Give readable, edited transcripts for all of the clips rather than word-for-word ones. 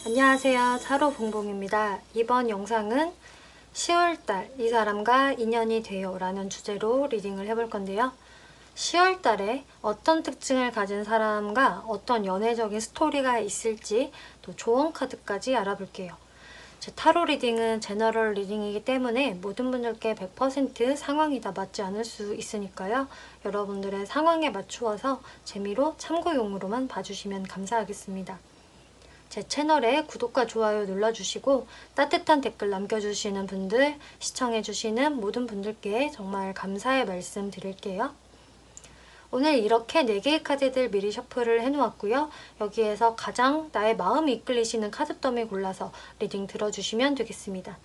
안녕하세요. 타로 봉봉입니다. 이번 영상은 10월달 이 사람과 인연이 돼요 라는 주제로 리딩을 해볼 건데요. 10월달에 어떤 특징을 가진 사람과 어떤 연애적인 스토리가 있을지 또 조언 카드까지 알아볼게요. 제 타로 리딩은 제너럴 리딩이기 때문에 모든 분들께 100% 상황이 다 맞지 않을 수 있으니까요. 여러분들의 상황에 맞추어서 재미로 참고용으로만 봐주시면 감사하겠습니다. 제 채널에 구독과 좋아요 눌러주시고 따뜻한 댓글 남겨주시는 분들, 시청해주시는 모든 분들께 정말 감사의 말씀 드릴게요. 오늘 이렇게 4개의 카드들 미리 셔플을 해놓았고요. 여기에서 가장 나의 마음이 이끌리시는 카드 더미 골라서 리딩 들어주시면 되겠습니다.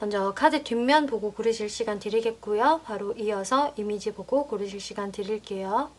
먼저 카드 뒷면 보고 고르실 시간 드리겠고요. 바로 이어서 이미지 보고 고르실 시간 드릴게요.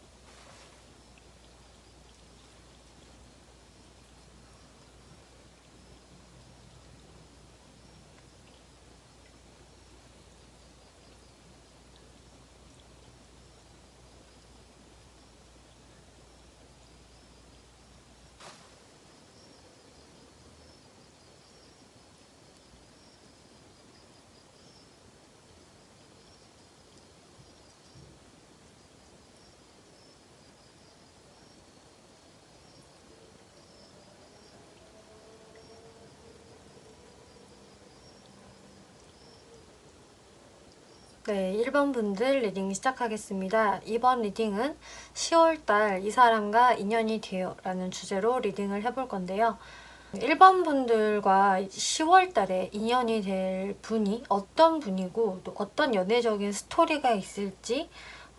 네, 1번 분들 리딩 시작하겠습니다. 이번 리딩은 10월달 이 사람과 인연이 돼요 라는 주제로 리딩을 해볼 건데요. 1번 분들과 10월달에 인연이 될 분이 어떤 분이고 또 어떤 연애적인 스토리가 있을지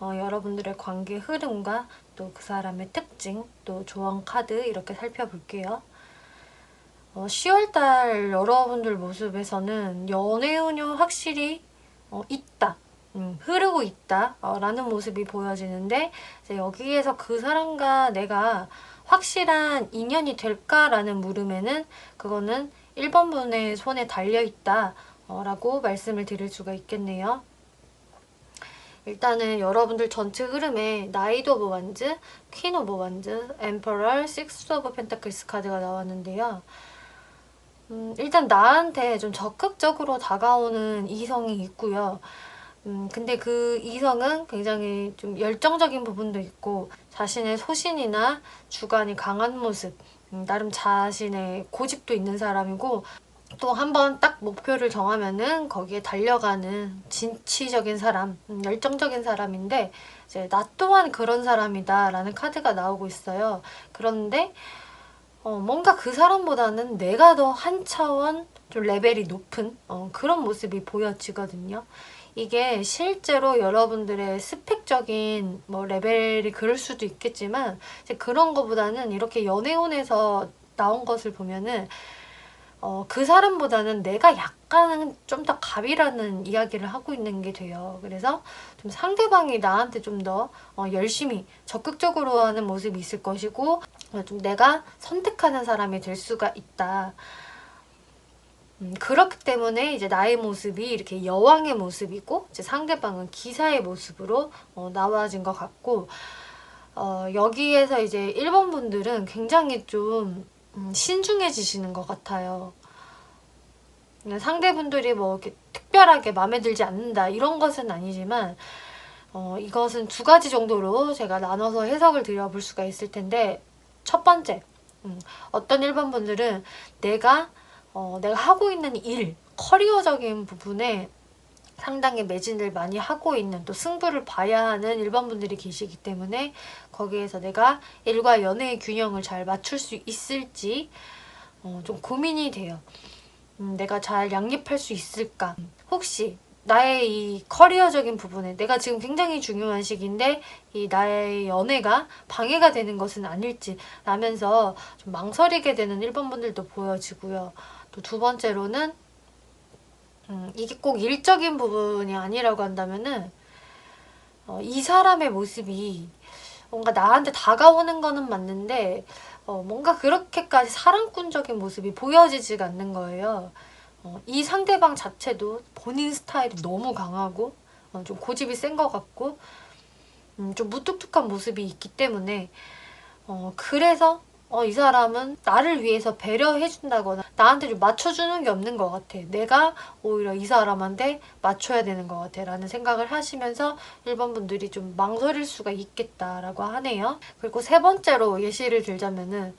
여러분들의 관계 흐름과 또 그 사람의 특징, 또 조언 카드 이렇게 살펴볼게요. 10월달 여러분들 모습에서는 연애 운이 확실히 있다. 흐르고 있다 라는 모습이 보여지는데 이제 여기에서 그 사람과 내가 확실한 인연이 될까라는 물음에는 그거는 1번 분의 손에 달려있다 라고 말씀을 드릴 수가 있겠네요. 일단은 여러분들 전체 흐름에 나이트 오브 완즈, 퀸 오브 완즈, 엠퍼럴, 식스 오브 펜타클스 카드가 나왔는데요. 일단 나한테 좀 적극적으로 다가오는 이성이 있고요. 근데 그 이성은 굉장히 좀 열정적인 부분도 있고 자신의 소신이나 주관이 강한 모습, 나름 자신의 고집도 있는 사람이고 또 한번 딱 목표를 정하면은 거기에 달려가는 진취적인 사람, 열정적인 사람인데 이제 나 또한 그런 사람이다 라는 카드가 나오고 있어요. 그런데 뭔가 그 사람보다는 내가 더 한 차원 좀 레벨이 높은 그런 모습이 보여지거든요. 이게 실제로 여러분들의 스펙적인 뭐 레벨이 그럴 수도 있겠지만 이제 그런 거보다는 이렇게 연애운에서 나온 것을 보면은 그 사람보다는 내가 약간은 좀 더 갑이라는 이야기를 하고 있는 게 돼요. 그래서 좀 상대방이 나한테 좀 더 열심히 적극적으로 하는 모습이 있을 것이고 좀 내가 선택하는 사람이 될 수가 있다. 그렇기 때문에 이제 나의 모습이 이렇게 여왕의 모습이고 이제 상대방은 기사의 모습으로 나와진 것 같고 여기에서 이제 1번 분들은 굉장히 좀 신중해지시는 것 같아요. 상대분들이 뭐 이렇게 특별하게 마음에 들지 않는다 이런 것은 아니지만 이것은 두 가지 정도로 제가 나눠서 해석을 드려볼 수가 있을 텐데 첫 번째, 어떤 1번 분들은 내가 하고 있는 일, 커리어적인 부분에 상당히 매진을 많이 하고 있는 또 승부를 봐야 하는 1번 분들이 계시기 때문에 거기에서 내가 일과 연애의 균형을 잘 맞출 수 있을지 좀 고민이 돼요. 내가 잘 양립할 수 있을까? 혹시 나의 이 커리어적인 부분에 내가 지금 굉장히 중요한 시기인데 이 나의 연애가 방해가 되는 것은 아닐지 라면서 좀 망설이게 되는 1번 분들도 보여지고요. 또 두 번째로는 이게 꼭 일적인 부분이 아니라고 한다면은 이 사람의 모습이 뭔가 나한테 다가오는 거는 맞는데 뭔가 그렇게까지 사랑꾼적인 모습이 보여지지가 않는 거예요. 이 상대방 자체도 본인 스타일이 너무 강하고 좀 고집이 센 것 같고 좀 무뚝뚝한 모습이 있기 때문에 그래서 이 사람은 나를 위해서 배려해준다거나 나한테 좀 맞춰주는 게 없는 것 같아. 내가 오히려 이 사람한테 맞춰야 되는 것 같아 라는 생각을 하시면서 1번 분들이 좀 망설일 수가 있겠다라고 하네요. 그리고 세 번째로 예시를 들자면은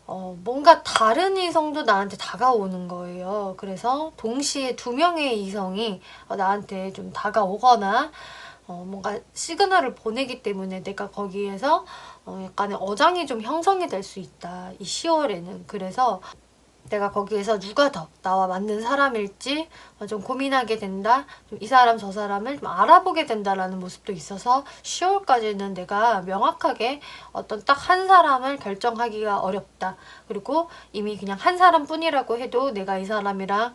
뭔가 다른 이성도 나한테 다가오는 거예요. 그래서 동시에 2명의 이성이 나한테 좀 다가오거나 뭔가 시그널을 보내기 때문에 내가 거기에서 약간의 어장이 좀 형성이 될 수 있다. 이 10월에는. 그래서 내가 거기에서 누가 더 나와 맞는 사람일지 좀 고민하게 된다. 좀 이 사람 저 사람을 좀 알아보게 된다라는 모습도 있어서 10월까지는 내가 명확하게 어떤 딱 한 사람을 결정하기가 어렵다. 그리고 이미 그냥 한 사람뿐이라고 해도 내가 이 사람이랑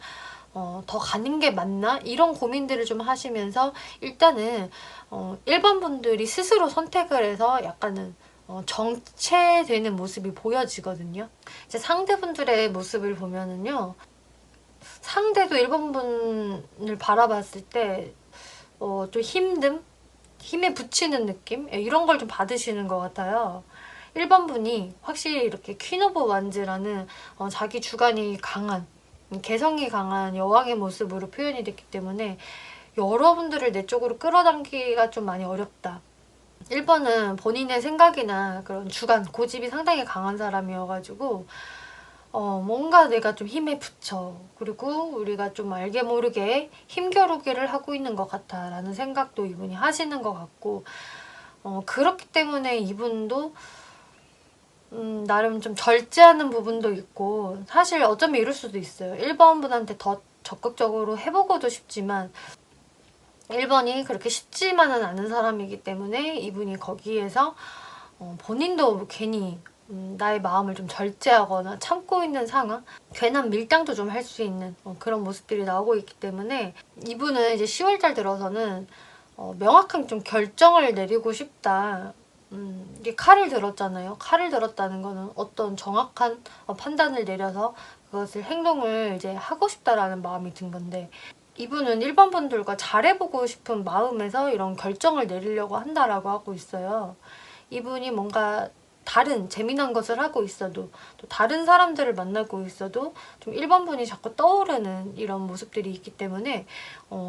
더 가는 게 맞나? 이런 고민들을 좀 하시면서 일단은 1번 분들이 스스로 선택을 해서 약간은 정체되는 모습이 보여지거든요. 이제 상대분들의 모습을 보면은요. 상대도 1번 분을 바라봤을 때 좀 힘에 부치는 느낌? 이런 걸 좀 받으시는 것 같아요. 1번 분이 확실히 이렇게 퀸 오브 완즈라는 자기 주관이 강한 개성이 강한 여왕의 모습으로 표현이 됐기 때문에 여러분들을 내 쪽으로 끌어당기기가 좀 많이 어렵다. 1번은 본인의 생각이나 그런 주관, 고집이 상당히 강한 사람이어가지고 뭔가 내가 좀 힘에 부쳐. 그리고 우리가 좀 알게 모르게 힘겨루기를 하고 있는 것 같아 라는 생각도 이분이 하시는 것 같고 그렇기 때문에 이분도 나름 좀 절제하는 부분도 있고 사실 어쩌면 이럴 수도 있어요. 1번 분한테 더 적극적으로 해보고도 싶지만 1번이 그렇게 쉽지만은 않은 사람이기 때문에 이분이 거기에서 본인도 괜히 나의 마음을 좀 절제하거나 참고 있는 상황, 괜한 밀당도 좀 할 수 있는 그런 모습들이 나오고 있기 때문에 이분은 이제 10월달 들어서는 명확한 좀 결정을 내리고 싶다. 이게 칼을 들었잖아요. 칼을 들었다는 거는 어떤 정확한 판단을 내려서 그것을 행동을 이제 하고 싶다라는 마음이 든 건데 이분은 1번 분들과 잘해보고 싶은 마음에서 이런 결정을 내리려고 한다라고 하고 있어요. 이분이 뭔가 다른 재미난 것을 하고 있어도 또 다른 사람들을 만나고 있어도 좀 1번 분이 자꾸 떠오르는 이런 모습들이 있기 때문에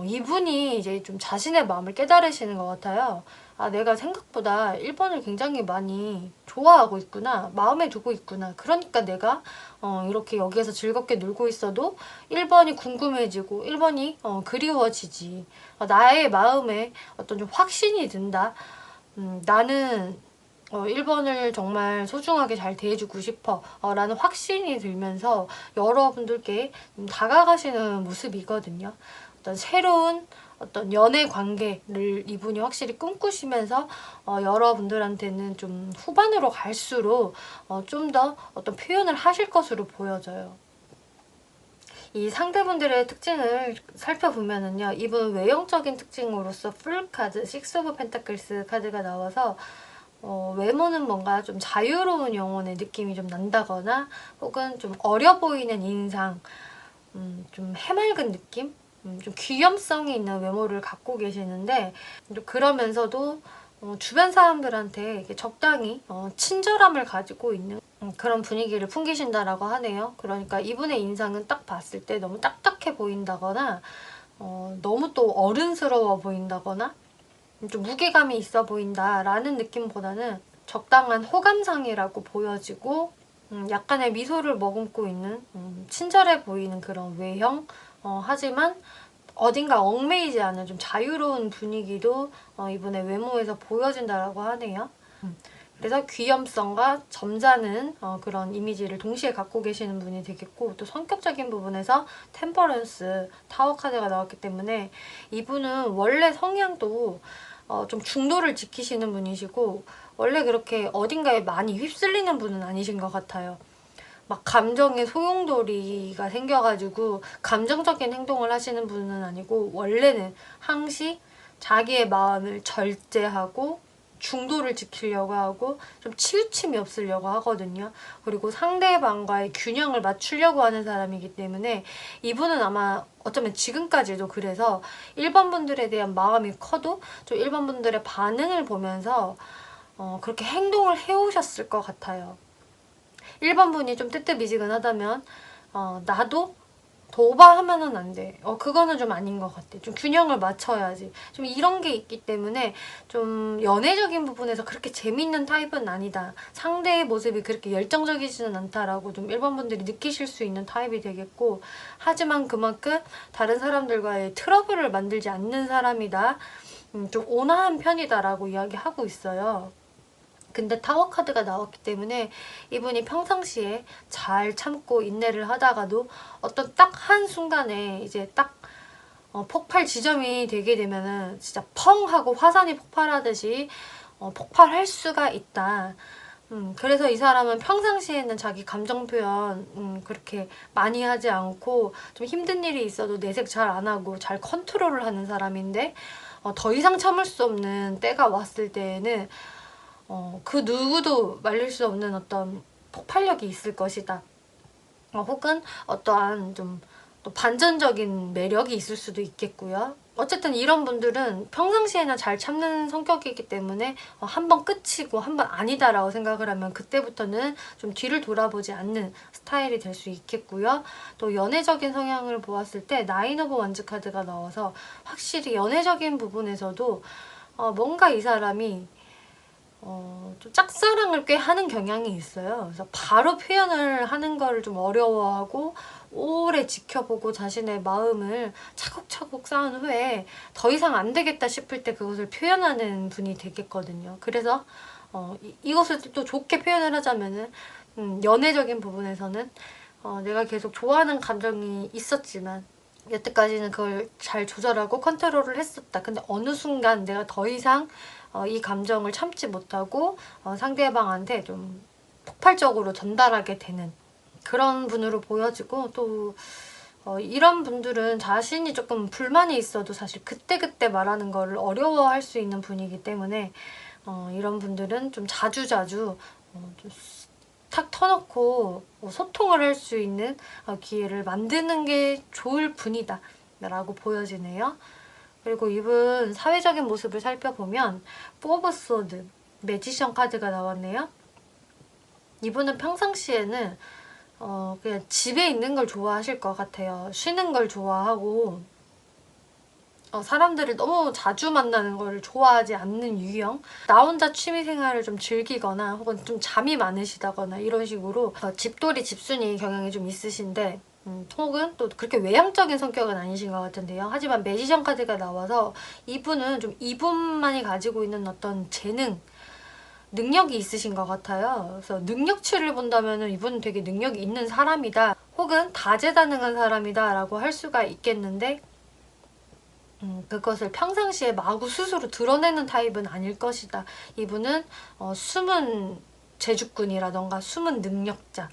이분이 이제 좀 자신의 마음을 깨달으시는 것 같아요. 아, 내가 생각보다 1번을 굉장히 많이 좋아하고 있구나. 마음에 두고 있구나. 그러니까 내가 이렇게 여기에서 즐겁게 놀고 있어도 1번이 궁금해지고 1번이 그리워지지. 나의 마음에 어떤 좀 확신이 든다. 나는 1번을 정말 소중하게 잘 대해주고 싶어 라는 확신이 들면서 여러분들께 다가가시는 모습이거든요. 어떤 새로운 어떤 연애 관계를 이분이 확실히 꿈꾸시면서 여러분들한테는 좀 후반으로 갈수록 좀 더 어떤 표현을 하실 것으로 보여져요. 이 상대분들의 특징을 살펴보면은요. 이분 외형적인 특징으로서 풀 카드, 식스 오브 펜타클스 카드가 나와서 외모는 뭔가 좀 자유로운 영혼의 느낌이 좀 난다거나 혹은 좀 어려 보이는 인상, 좀 해맑은 느낌? 좀 귀염성이 있는 외모를 갖고 계시는데 그러면서도 주변 사람들한테 이렇게 적당히 친절함을 가지고 있는 그런 분위기를 풍기신다라고 하네요. 그러니까 이분의 인상은 딱 봤을 때 너무 딱딱해 보인다거나 너무 또 어른스러워 보인다거나 좀 무게감이 있어 보인다라는 느낌보다는 적당한 호감상이라고 보여지고 약간의 미소를 머금고 있는 친절해 보이는 그런 외형 하지만 어딘가 얽매이지 않은 좀 자유로운 분위기도 이분의 외모에서 보여진다라고 하네요. 그래서 귀염성과 점잖은 그런 이미지를 동시에 갖고 계시는 분이 되겠고 또 성격적인 부분에서 템퍼런스, 타워 카드가 나왔기 때문에 이분은 원래 성향도 좀 중도를 지키시는 분이시고 원래 그렇게 어딘가에 많이 휩쓸리는 분은 아니신 것 같아요. 막 감정에 소용돌이가 생겨가지고 감정적인 행동을 하시는 분은 아니고 원래는 항시 자기의 마음을 절제하고 중도를 지키려고 하고 좀 치우침이 없으려고 하거든요. 그리고 상대방과의 균형을 맞추려고 하는 사람이기 때문에 이분은 아마 어쩌면 지금까지도 그래서 1번 분들에 대한 마음이 커도 좀 1번 분들의 반응을 보면서 그렇게 행동을 해오셨을 것 같아요. 1번 분이 좀 뜨뜻미지근하다면 나도 도발하면은 안 돼. 그거는 좀 아닌 것 같아. 좀 균형을 맞춰야지. 좀 이런 게 있기 때문에 좀 연애적인 부분에서 그렇게 재밌는 타입은 아니다. 상대의 모습이 그렇게 열정적이지는 않다라고 좀 1번 분들이 느끼실 수 있는 타입이 되겠고, 하지만 그만큼 다른 사람들과의 트러블을 만들지 않는 사람이다. 좀 온화한 편이다라고 이야기하고 있어요. 근데 타워 카드가 나왔기 때문에 이분이 평상시에 잘 참고 인내를 하다가도 어떤 딱 한순간에 이제 딱 폭발 지점이 되게 되면은 진짜 펑 하고 화산이 폭발하듯이 폭발할 수가 있다. 그래서 이 사람은 평상시에는 자기 감정 표현 그렇게 많이 하지 않고 좀 힘든 일이 있어도 내색 잘 안 하고 잘 컨트롤을 하는 사람인데, 더 이상 참을 수 없는 때가 왔을 때에는 그 누구도 말릴 수 없는 어떤 폭발력이 있을 것이다. 혹은 어떠한 좀 또 반전적인 매력이 있을 수도 있겠고요. 어쨌든 이런 분들은 평상시에는 잘 참는 성격이기 때문에 한 번 끝이고 한 번 아니다라고 생각을 하면 그때부터는 좀 뒤를 돌아보지 않는 스타일이 될 수 있겠고요. 또 연애적인 성향을 보았을 때 나인 오브 원즈 카드가 나와서 확실히 연애적인 부분에서도 뭔가 이 사람이 좀 짝사랑을 꽤 하는 경향이 있어요. 그래서 바로 표현을 하는 걸 좀 어려워하고 오래 지켜보고 자신의 마음을 차곡차곡 쌓은 후에 더 이상 안 되겠다 싶을 때 그것을 표현하는 분이 되겠거든요. 그래서 이것을 또 좋게 표현을 하자면은 연애적인 부분에서는 내가 계속 좋아하는 감정이 있었지만 여태까지는 그걸 잘 조절하고 컨트롤을 했었다. 근데 어느 순간 내가 더 이상 이 감정을 참지 못하고 상대방한테 좀 폭발적으로 전달하게 되는 그런 분으로 보여지고, 또 이런 분들은 자신이 조금 불만이 있어도 사실 그때그때 말하는 거를 어려워할 수 있는 분이기 때문에 이런 분들은 좀 자주자주 좀 탁 터놓고 소통을 할 수 있는 기회를 만드는 게 좋을 분이다 라고 보여지네요. 그리고 이분 사회적인 모습을 살펴보면 포 오브 소드, 매지션 카드가 나왔네요. 이분은 평상시에는 그냥 집에 있는 걸 좋아하실 것 같아요. 쉬는 걸 좋아하고 사람들을 너무 자주 만나는 걸 좋아하지 않는 유형? 나 혼자 취미생활을 좀 즐기거나 혹은 좀 잠이 많으시다거나 이런 식으로 집돌이 집순이 경향이 좀 있으신데, 혹은 또 그렇게 외향적인 성격은 아니신 것 같은데요. 하지만 매지션 카드가 나와서 이분은 좀 이분만이 가지고 있는 어떤 재능, 능력이 있으신 것 같아요. 그래서 능력치를 본다면 이분은 되게 능력이 있는 사람이다, 혹은 다재다능한 사람이다 라고 할 수가 있겠는데, 그것을 평상시에 마구 스스로 드러내는 타입은 아닐 것이다. 이분은 숨은 재주꾼이라던가 숨은 능력자,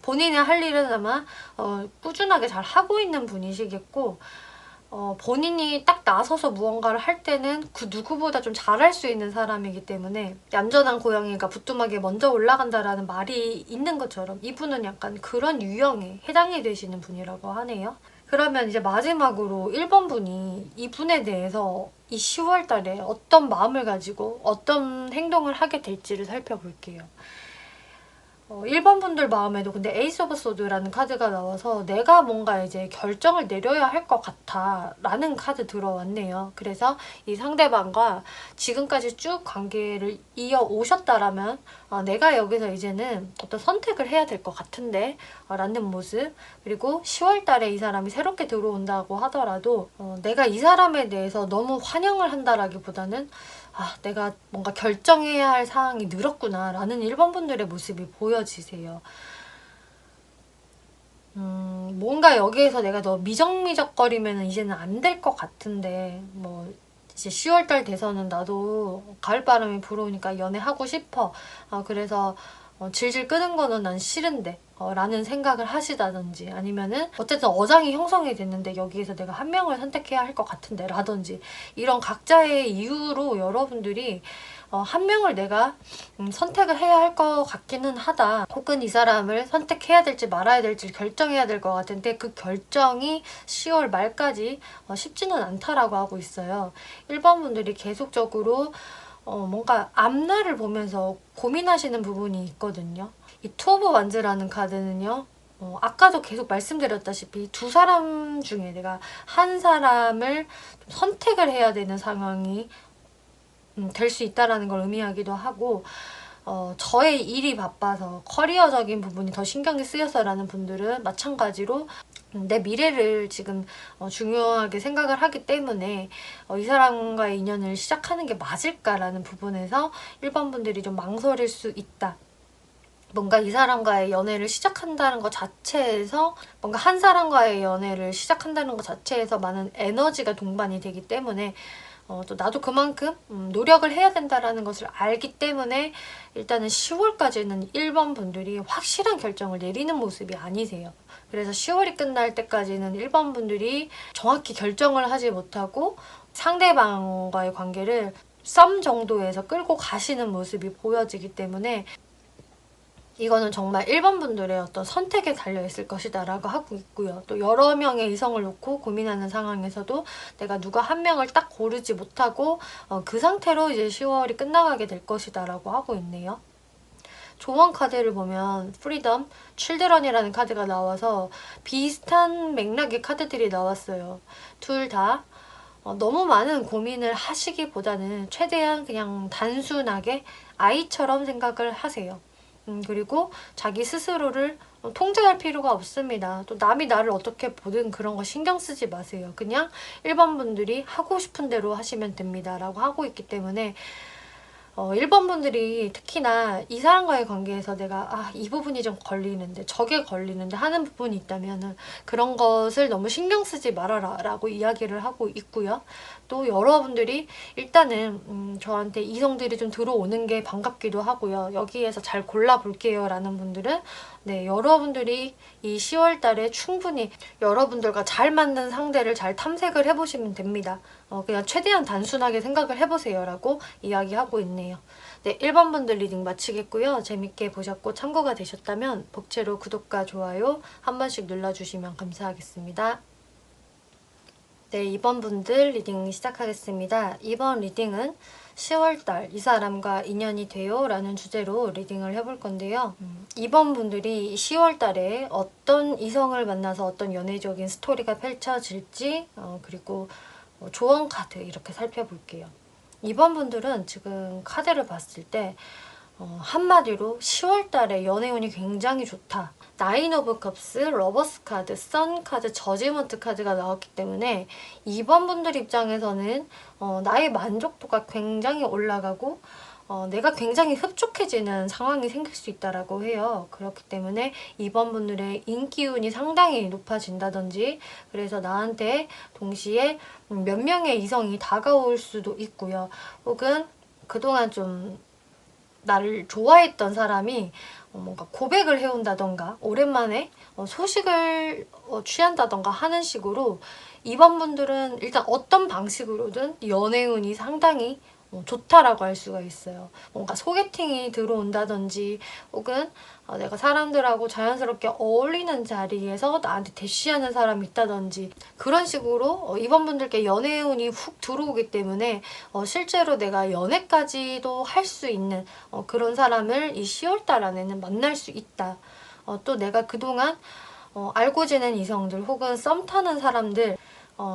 본인이 할 일은 아마 꾸준하게 잘 하고 있는 분이시겠고, 본인이 딱 나서서 무언가를 할 때는 그 누구보다 좀 잘할 수 있는 사람이기 때문에 얌전한 고양이가 부뚜막에 먼저 올라간다라는 말이 있는 것처럼 이분은 약간 그런 유형에 해당이 되시는 분이라고 하네요. 그러면 이제 마지막으로 1번 분이 이분에 대해서 이 10월 달에 어떤 마음을 가지고 어떤 행동을 하게 될지를 살펴볼게요. 1번 분들 마음에도 근데 에이스 오브 소드라는 카드가 나와서 내가 뭔가 이제 결정을 내려야 할 것 같아 라는 카드 들어왔네요. 그래서 이 상대방과 지금까지 쭉 관계를 이어오셨다라면 내가 여기서 이제는 어떤 선택을 해야 될 것 같은데 라는 모습, 그리고 10월 달에 이 사람이 새롭게 들어온다고 하더라도 내가 이 사람에 대해서 너무 환영을 한다라기보다는 내가 뭔가 결정해야 할 사항이 늘었구나 라는 1번 분들의 모습이 보여지세요. 뭔가 여기에서 내가 너 미적미적거리면 이제는 안 될 것 같은데, 뭐 이제 10월달 돼서는 나도 가을바람이 불어오니까 연애하고 싶어. 그래서 질질 끄는 거는 난 싫은데 라는 생각을 하시다든지, 아니면은 어쨌든 어장이 형성이 됐는데 여기에서 내가 한 명을 선택해야 할 것 같은데 라든지, 이런 각자의 이유로 여러분들이 한 명을 내가 선택을 해야 할 것 같기는 하다, 혹은 이 사람을 선택해야 될지 말아야 될지 결정해야 될 것 같은데 그 결정이 10월 말까지 쉽지는 않다라고 하고 있어요. 1번 분들이 계속적으로 뭔가 앞날을 보면서 고민하시는 부분이 있거든요. 이 투 오브 완즈라는 카드는요. 아까도 계속 말씀드렸다시피 두 사람 중에 내가 한 사람을 선택을 해야 되는 상황이 될 수 있다라는 걸 의미하기도 하고, 저의 일이 바빠서 커리어적인 부분이 더 신경이 쓰여서라는 분들은 마찬가지로 내 미래를 지금 중요하게 생각을 하기 때문에 이 사람과의 인연을 시작하는 게 맞을까라는 부분에서 1번 분들이 좀 망설일 수 있다. 뭔가 이 사람과의 연애를 시작한다는 것 자체에서, 뭔가 한 사람과의 연애를 시작한다는 것 자체에서 많은 에너지가 동반이 되기 때문에 또 나도 그만큼 노력을 해야 된다는 것을 알기 때문에 일단은 10월까지는 1번 분들이 확실한 결정을 내리는 모습이 아니세요. 그래서 10월이 끝날 때까지는 1번 분들이 정확히 결정을 하지 못하고 상대방과의 관계를 썸 정도에서 끌고 가시는 모습이 보여지기 때문에 이거는 정말 1번 분들의 어떤 선택에 달려있을 것이다 라고 하고 있고요. 또 여러 명의 이성을 놓고 고민하는 상황에서도 내가 누가 한 명을 딱 고르지 못하고 그 상태로 이제 10월이 끝나가게 될 것이다 라고 하고 있네요. 조언 카드를 보면 프리덤, 칠드런이라는 카드가 나와서 비슷한 맥락의 카드들이 나왔어요. 둘 다 너무 많은 고민을 하시기보다는 최대한 그냥 단순하게 아이처럼 생각을 하세요. 그리고 자기 스스로를 통제할 필요가 없습니다. 또 남이 나를 어떻게 보든 그런 거 신경 쓰지 마세요. 그냥 1번 분들이 하고 싶은 대로 하시면 됩니다. 라고 하고 있기 때문에 1번 분들이 특히나 이 사람과의 관계에서 내가 이 부분이 좀 걸리는데 저게 걸리는데 하는 부분이 있다면 그런 것을 너무 신경 쓰지 말아라 라고 이야기를 하고 있고요. 또 여러분들이 일단은 저한테 이성들이 좀 들어오는 게 반갑기도 하고요. 여기에서 잘 골라볼게요 라는 분들은 네, 여러분들이 이 10월 달에 충분히 여러분들과 잘 맞는 상대를 잘 탐색을 해보시면 됩니다. 그냥 최대한 단순하게 생각을 해보세요 라고 이야기하고 있네요. 네, 1번 분들 리딩 마치겠고요. 재밌게 보셨고 참고가 되셨다면 복채로 구독과 좋아요 한 번씩 눌러주시면 감사하겠습니다. 네, 2번 분들 리딩 시작하겠습니다. 이번 리딩은 10월달 이 사람과 인연이 돼요 라는 주제로 리딩을 해볼 건데요. 2번 분들이 10월달에 어떤 이성을 만나서 어떤 연애적인 스토리가 펼쳐질지 그리고 조언 카드 이렇게 살펴볼게요. 2번 분들은 지금 카드를 봤을 때 한마디로 10월달에 연애운이 굉장히 좋다. 나인 오브 컵스, 러버스 카드, 선 카드, 저지먼트 카드가 나왔기 때문에 2번 분들 입장에서는 나의 만족도가 굉장히 올라가고 내가 굉장히 흡족해지는 상황이 생길 수 있다라고 해요. 그렇기 때문에 2번 분들의 인기운이 상당히 높아진다든지 그래서 나한테 동시에 몇 명의 이성이 다가올 수도 있고요. 혹은 그동안 좀 나를 좋아했던 사람이 뭔가 고백을 해온다던가 오랜만에 소식을 취한다던가 하는 식으로 2번 분들은 일단 어떤 방식으로든 연애운이 상당히 좋다라고 할 수가 있어요. 뭔가 소개팅이 들어온다든지 혹은 내가 사람들하고 자연스럽게 어울리는 자리에서 나한테 대시하는 사람이 있다든지 그런 식으로 2번 분들께 연애운이 훅 들어오기 때문에 실제로 내가 연애까지도 할 수 있는 그런 사람을 이 10월달 안에는 만날 수 있다. 또 내가 그동안 알고 지낸 이성들 혹은 썸 타는 사람들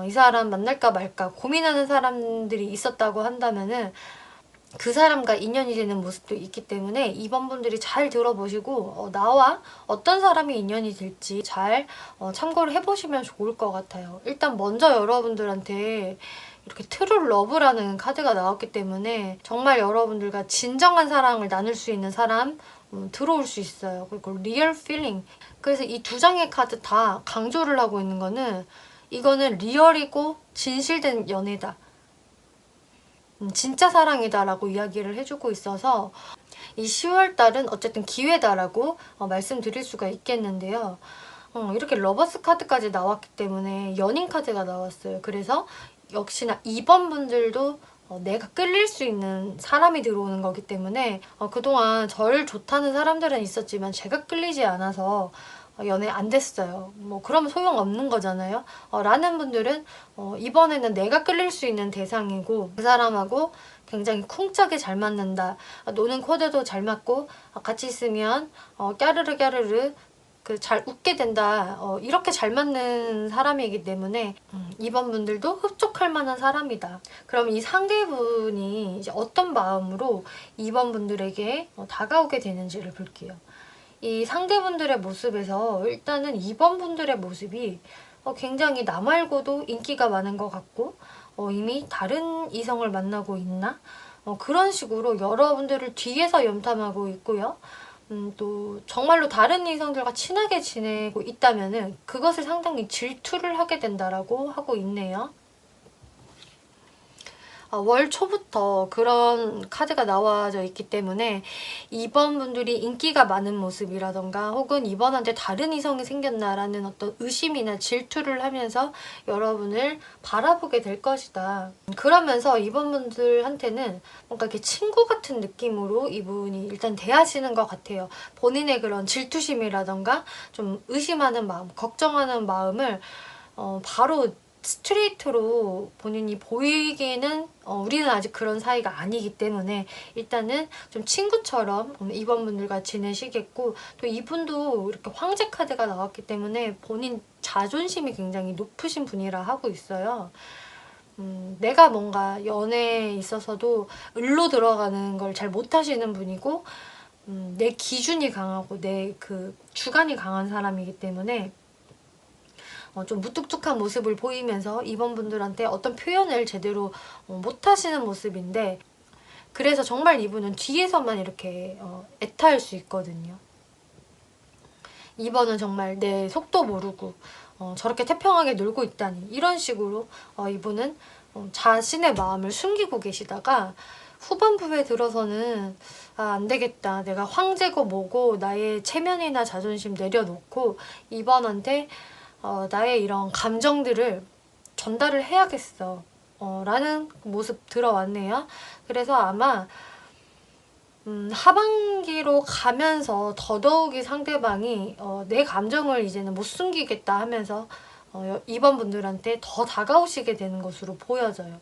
이 사람 만날까 말까 고민하는 사람들이 있었다고 한다면은 그 사람과 인연이 되는 모습도 있기 때문에 2번 분들이 잘 들어보시고 나와 어떤 사람이 인연이 될지 잘 참고를 해보시면 좋을 것 같아요. 일단 먼저 여러분들한테 이렇게 트루 러브라는 카드가 나왔기 때문에 정말 여러분들과 진정한 사랑을 나눌 수 있는 사람 들어올 수 있어요. 그리고 리얼 필링. 그래서 이 두 장의 카드 다 강조를 하고 있는 거는 이거는 리얼이고 진실된 연애다. 진짜 사랑이다 라고 이야기를 해주고 있어서 이 10월달은 어쨌든 기회다라고 말씀드릴 수가 있겠는데요. 이렇게 러버스 카드까지 나왔기 때문에 연인 카드가 나왔어요. 그래서 역시나 2번 분들도 내가 끌릴 수 있는 사람이 들어오는 거기 때문에 그동안 저를 좋다는 사람들은 있었지만 제가 끌리지 않아서 연애 안 됐어요. 뭐 그러면 소용없는 거잖아요. 라는 분들은 이번에는 내가 끌릴 수 있는 대상이고 그 사람하고 굉장히 쿵짝이 잘 맞는다. 노는 코드도 잘 맞고 같이 있으면 까르르 까르르 잘 웃게 된다. 이렇게 잘 맞는 사람이기 때문에 2번 분들도 흡족할 만한 사람이다. 그럼 이 상대분이 이제 어떤 마음으로 2번 분들에게 다가오게 되는지를 볼게요. 이 상대분들의 모습에서 일단은 2번 분들의 모습이 굉장히 나 말고도 인기가 많은 것 같고 이미 다른 이성을 만나고 있나? 그런 식으로 여러분들을 뒤에서 염탐하고 있고요. 또 정말로 다른 이성들과 친하게 지내고 있다면은 그것을 상당히 질투를 하게 된다라고 하고 있네요. 월 초부터 그런 카드가 나와져 있기 때문에 2번 분들이 인기가 많은 모습이라던가 혹은 2번한테 다른 이성이 생겼나라는 어떤 의심이나 질투를 하면서 여러분을 바라보게 될 것이다. 그러면서 2번 분들한테는 뭔가 이렇게 친구 같은 느낌으로 이분이 일단 대하시는 것 같아요. 본인의 그런 질투심이라던가 좀 의심하는 마음, 걱정하는 마음을 바로 스트레이트로 본인이 보이기는 우리는 아직 그런 사이가 아니기 때문에 일단은 좀 친구처럼 이번분들과 지내시겠고, 또 이분도 이렇게 황제 카드가 나왔기 때문에 본인 자존심이 굉장히 높으신 분이라 하고 있어요. 내가 뭔가 연애에 있어서도 을로 들어가는 걸 잘 못하시는 분이고, 내 기준이 강하고 내 그 주관이 강한 사람이기 때문에 좀 무뚝뚝한 모습을 보이면서 이번 분들한테 어떤 표현을 제대로 못하시는 모습인데, 그래서 정말 이분은 뒤에서만 이렇게 애타할 수 있거든요. 2번은 정말 내 속도 모르고 저렇게 태평하게 놀고 있다니, 이런 식으로 이분은 자신의 마음을 숨기고 계시다가 후반부에 들어서는 안 되겠다, 내가 황제고 뭐고 나의 체면이나 자존심 내려놓고 2번한테 나의 이런 감정들을 전달을 해야겠어 라는 모습 들어왔네요. 그래서 아마 하반기로 가면서 더더욱이 상대방이 내 감정을 이제는 못 숨기겠다 하면서 이번 분들한테 더 다가오시게 되는 것으로 보여져요.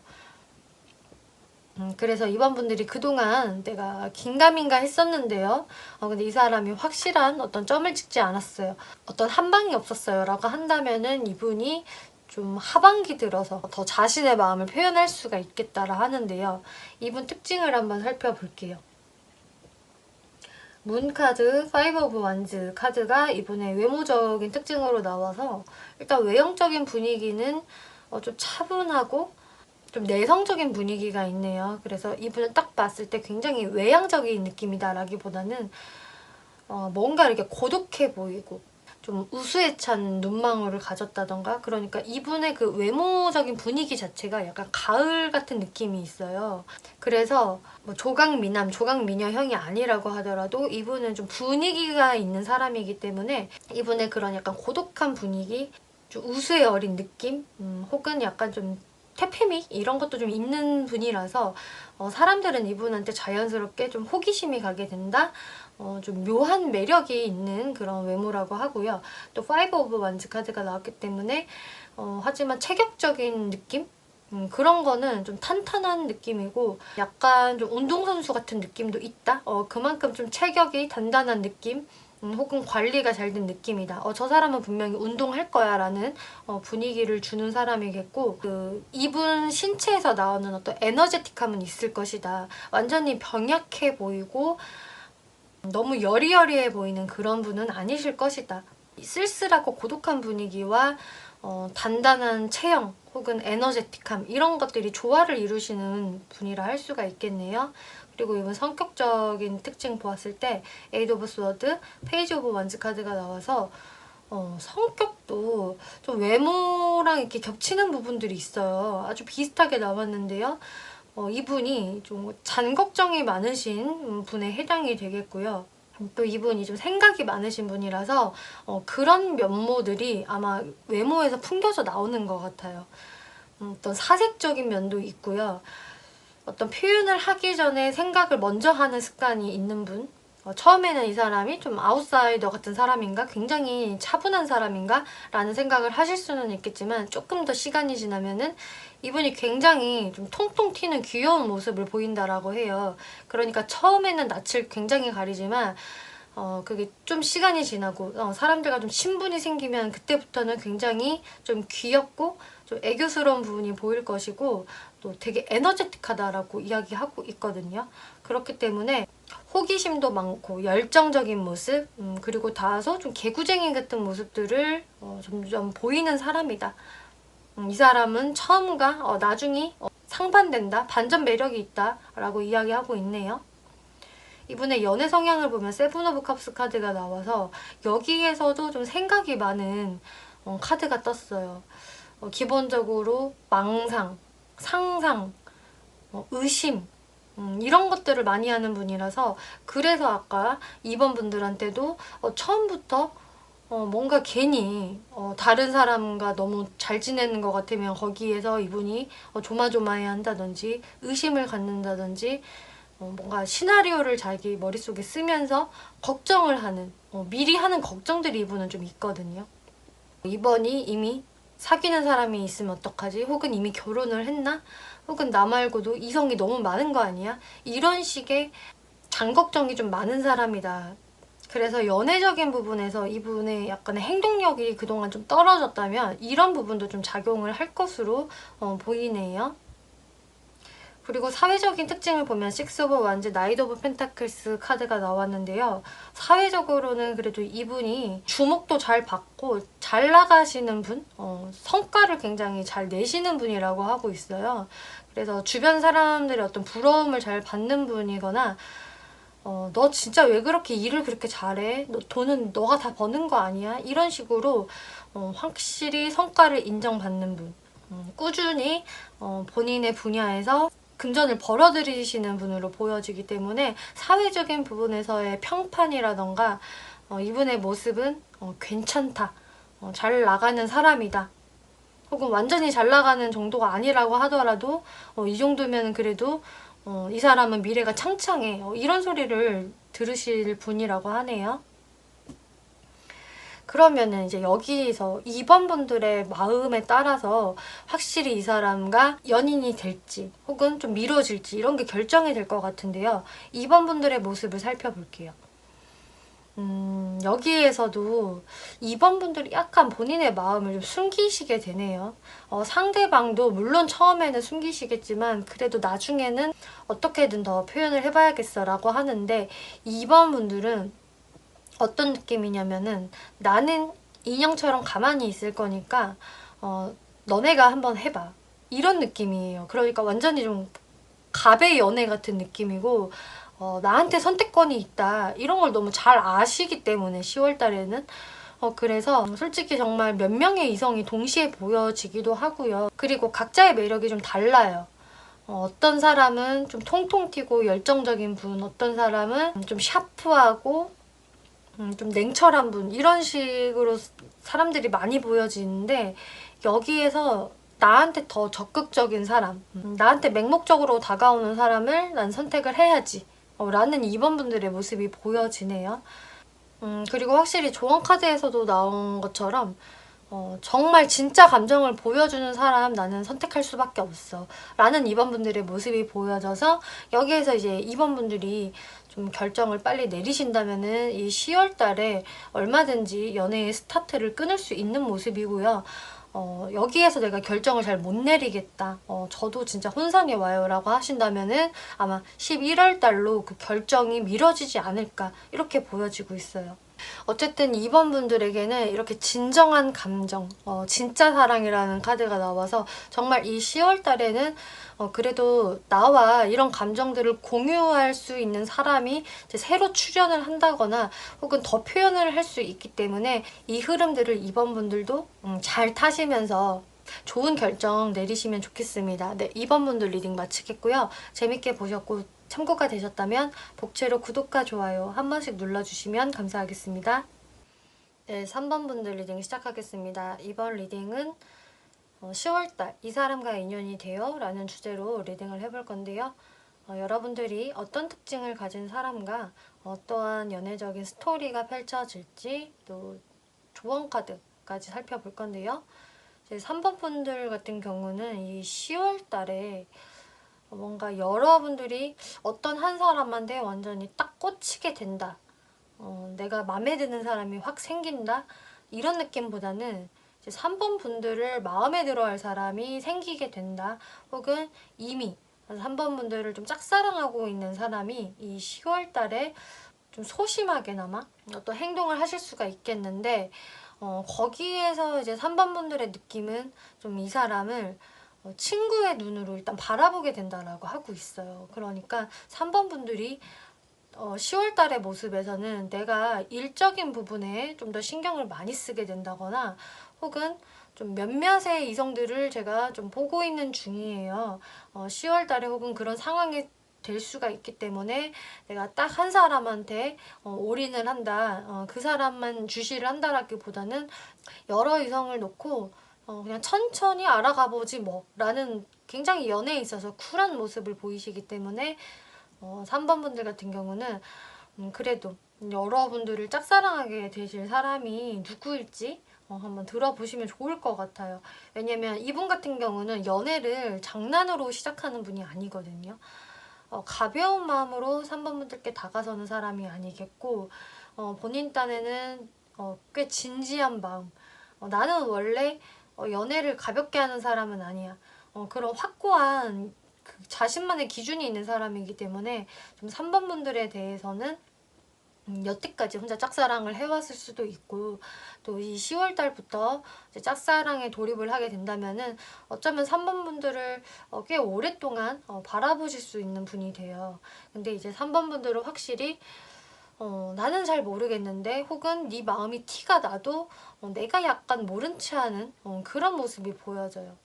그래서 이번 분들이 그동안 내가 긴가민가 했었는데요. 근데 이 사람이 확실한 어떤 점을 찍지 않았어요. 어떤 한방이 없었어요 라고 한다면은 이분이 좀 하반기 들어서 더 자신의 마음을 표현할 수가 있겠다라 하는데요. 이분 특징을 한번 살펴볼게요. 문카드, 파이브 오브 완즈 카드가 이분의 외모적인 특징으로 나와서 일단 외형적인 분위기는 좀 차분하고 좀 내성적인 분위기가 있네요. 그래서 이분을 딱 봤을 때 굉장히 외향적인 느낌이다 라기보다는 뭔가 이렇게 고독해 보이고 좀 우수에 찬 눈망울을 가졌다던가, 그러니까 이분의 그 외모적인 분위기 자체가 약간 가을 같은 느낌이 있어요. 그래서 뭐 조각미남, 조각미녀형이 아니라고 하더라도 이분은 좀 분위기가 있는 사람이기 때문에 이분의 그런 약간 고독한 분위기, 좀 우수에 어린 느낌, 혹은 약간 좀 태페미? 이런 것도 좀 있는 분이라서 사람들은 이분한테 자연스럽게 좀 호기심이 가게 된다? 좀 묘한 매력이 있는 그런 외모라고 하고요. 또 파이브 오브 완즈 카드가 나왔기 때문에 하지만 체격적인 느낌? 그런 거는 좀 탄탄한 느낌이고 약간 좀 운동선수 같은 느낌도 있다? 그만큼 좀 체격이 단단한 느낌? 혹은 관리가 잘 된 느낌이다. 저 사람은 분명히 운동할 거야 라는 분위기를 주는 사람이겠고, 이분 신체에서 나오는 어떤 에너제틱함은 있을 것이다. 완전히 병약해 보이고 너무 여리여리해 보이는 그런 분은 아니실 것이다. 쓸쓸하고 고독한 분위기와 단단한 체형 혹은 에너제틱함, 이런 것들이 조화를 이루시는 분이라 할 수가 있겠네요. 그리고 이분 성격적인 특징 보았을 때 에이드 오브 스워드, 페이지 오브 완즈 카드가 나와서 성격도 좀 외모랑 이렇게 겹치는 부분들이 있어요. 아주 비슷하게 나왔는데요. 이분이 좀 잔 걱정이 많으신 분에 해당이 되겠고요. 또 이분이 좀 생각이 많으신 분이라서 그런 면모들이 아마 외모에서 풍겨져 나오는 것 같아요. 어떤 사색적인 면도 있고요. 어떤 표현을 하기 전에 생각을 먼저 하는 습관이 있는 분, 처음에는 이 사람이 좀 아웃사이더 같은 사람인가? 굉장히 차분한 사람인가? 라는 생각을 하실 수는 있겠지만 조금 더 시간이 지나면은 이분이 굉장히 좀 통통 튀는 귀여운 모습을 보인다라고 해요. 그러니까 처음에는 낯을 굉장히 가리지만 그게 좀 시간이 지나고 사람들과 좀 친분이 생기면 그때부터는 굉장히 좀 귀엽고 좀 애교스러운 부분이 보일 것이고 또 되게 에너제틱하다라고 이야기하고 있거든요. 그렇기 때문에 호기심도 많고 열정적인 모습 그리고 다소 좀 개구쟁이 같은 모습들을 점점 보이는 사람이다. 이 사람은 처음과 나중이 상반된다. 반전 매력이 있다 라고 이야기하고 있네요. 이분의 연애 성향을 보면 세븐 오브 컵스 카드가 나와서 여기에서도 좀 생각이 많은 카드가 떴어요. 기본적으로 망상, 상상, 의심 이런 것들을 많이 하는 분이라서 그래서 아까 2번 분들한테도 처음부터 뭔가 괜히 다른 사람과 너무 잘 지내는 것 같으면 거기에서 이분이 조마조마해 한다든지 의심을 갖는다든지 뭔가 시나리오를 자기 머릿속에 쓰면서 걱정을 하는 미리 하는 걱정들이 이분은 좀 있거든요. 이번이 이미 사귀는 사람이 있으면 어떡하지? 혹은 이미 결혼을 했나? 혹은 나 말고도 이성이 너무 많은 거 아니야? 이런 식의 장걱정이 좀 많은 사람이다. 그래서 연애적인 부분에서 이분의 약간의 행동력이 그동안 좀 떨어졌다면 이런 부분도 좀 작용을 할 것으로 보이네요. 그리고 사회적인 특징을 보면 식스 오브 완즈, 나이트 오브 펜타클스 카드가 나왔는데요. 사회적으로는 그래도 이분이 주목도 잘 받고 잘 나가시는 분? 성과를 굉장히 잘 내시는 분이라고 하고 있어요. 그래서 주변 사람들의 어떤 부러움을 잘 받는 분이거나 너 진짜 왜 그렇게 일을 그렇게 잘해? 너 돈은 너가 다 버는 거 아니야? 이런 식으로 확실히 성과를 인정받는 분. 꾸준히 본인의 분야에서 금전을 벌어들이시는 분으로 보여지기 때문에 사회적인 부분에서의 평판이라던가 이분의 모습은 괜찮다. 잘 나가는 사람이다. 혹은 완전히 잘 나가는 정도가 아니라고 하더라도 이 정도면 그래도 이 사람은 미래가 창창해. 이런 소리를 들으실 분이라고 하네요. 그러면은 이제 여기서 2번 분들의 마음에 따라서 확실히 이 사람과 연인이 될지 혹은 좀 미뤄질지 이런 게 결정이 될 것 같은데요. 2번 분들의 모습을 살펴볼게요. 여기에서도 2번 분들이 약간 본인의 마음을 좀 숨기시게 되네요. 상대방도 물론 처음에는 숨기시겠지만 그래도 나중에는 어떻게든 더 표현을 해봐야겠어 라고 하는데 2번 분들은 어떤 느낌이냐면은 나는 인형처럼 가만히 있을 거니까 너네가 한번 해봐 이런 느낌이에요. 그러니까 완전히 좀 갑의 연애 같은 느낌이고 나한테 선택권이 있다 이런 걸 너무 잘 아시기 때문에 10월 달에는 그래서 솔직히 정말 몇 명의 이성이 동시에 보여지기도 하고요. 그리고 각자의 매력이 좀 달라요. 어떤 사람은 좀 통통 튀고 열정적인 분, 어떤 사람은 좀 샤프하고 좀 냉철한 분 이런 식으로 사람들이 많이 보여지는데 여기에서 나한테 더 적극적인 사람 나한테 맹목적으로 다가오는 사람을 난 선택을 해야지 라는 2번 분들의 모습이 보여지네요. 그리고 확실히 조언 카드에서도 나온 것처럼 정말 진짜 감정을 보여주는 사람 나는 선택할 수밖에 없어 라는 2번 분들의 모습이 보여져서 여기에서 이제 2번 분들이 좀 결정을 빨리 내리신다면은 이 10월 달에 얼마든지 연애의 스타트를 끊을 수 있는 모습이고요. 여기에서 내가 결정을 잘 못 내리겠다. 저도 진짜 혼선이 와요 라고 하신다면은 아마 11월 달로 그 결정이 미뤄지지 않을까 이렇게 보여지고 있어요. 어쨌든 2번 분들에게는 이렇게 진정한 감정, 진짜 사랑이라는 카드가 나와서 정말 이 10월 달에는 그래도 나와 이런 감정들을 공유할 수 있는 사람이 이제 새로 출연을 한다거나 혹은 더 표현을 할 수 있기 때문에 이 흐름들을 2번 분들도 잘 타시면서 좋은 결정 내리시면 좋겠습니다. 네, 2번 분들 리딩 마치겠고요. 재밌게 보셨고 참고가 되셨다면 복채로 구독과 좋아요 한 번씩 눌러주시면 감사하겠습니다. 네, 3번 분들 리딩 시작하겠습니다. 이번 리딩은 10월달 이 사람과 인연이 되어 라는 주제로 리딩을 해볼 건데요. 여러분들이 어떤 특징을 가진 사람과 어떠한 연애적인 스토리가 펼쳐질지 또 조언 카드까지 살펴볼 건데요. 이제 3번 분들 같은 경우는 이 10월 달에 뭔가 여러분들이 어떤 한 사람한테 완전히 딱 꽂히게 된다. 내가 마음에 드는 사람이 확 생긴다. 이런 느낌보다는 이제 3번 분들을 마음에 들어 할 사람이 생기게 된다. 혹은 이미 3번 분들을 좀 짝사랑하고 있는 사람이 이 10월 달에 좀 소심하게나마 어떤 행동을 하실 수가 있겠는데 거기에서 이제 3번 분들의 느낌은 좀 이 사람을 친구의 눈으로 일단 바라보게 된다라고 하고 있어요. 그러니까 3번 분들이 10월 달의 모습에서는 내가 일적인 부분에 좀 더 신경을 많이 쓰게 된다거나 혹은 좀 몇몇의 이성들을 제가 좀 보고 있는 중이에요. 10월 달에 혹은 그런 상황이 될 수가 있기 때문에 내가 딱 한 사람한테 올인을 한다. 그 사람만 주시를 한다라기보다는 여러 이성을 놓고 그냥 천천히 알아가 보지 뭐 라는 굉장히 연애에 있어서 쿨한 모습을 보이시기 때문에 3번 분들 같은 경우는 그래도 여러분들을 짝사랑하게 되실 사람이 누구일지 한번 들어보시면 좋을 것 같아요. 왜냐면 이분 같은 경우는 연애를 장난으로 시작하는 분이 아니거든요. 가벼운 마음으로 3번 분들께 다가서는 사람이 아니겠고 본인 딴에는 꽤 진지한 마음 나는 원래 연애를 가볍게 하는 사람은 아니야. 그런 확고한 그 자신만의 기준이 있는 사람이기 때문에 좀 3번 분들에 대해서는 여태까지 혼자 짝사랑을 해왔을 수도 있고 또 이 10월 달부터 이제 짝사랑에 돌입을 하게 된다면은 어쩌면 3번 분들을 꽤 오랫동안 바라보실 수 있는 분이 돼요. 근데 이제 3번 분들은 확실히 나는 잘 모르겠는데 혹은 네 마음이 티가 나도 내가 약간 모른 체 하는 그런 모습이 보여져요.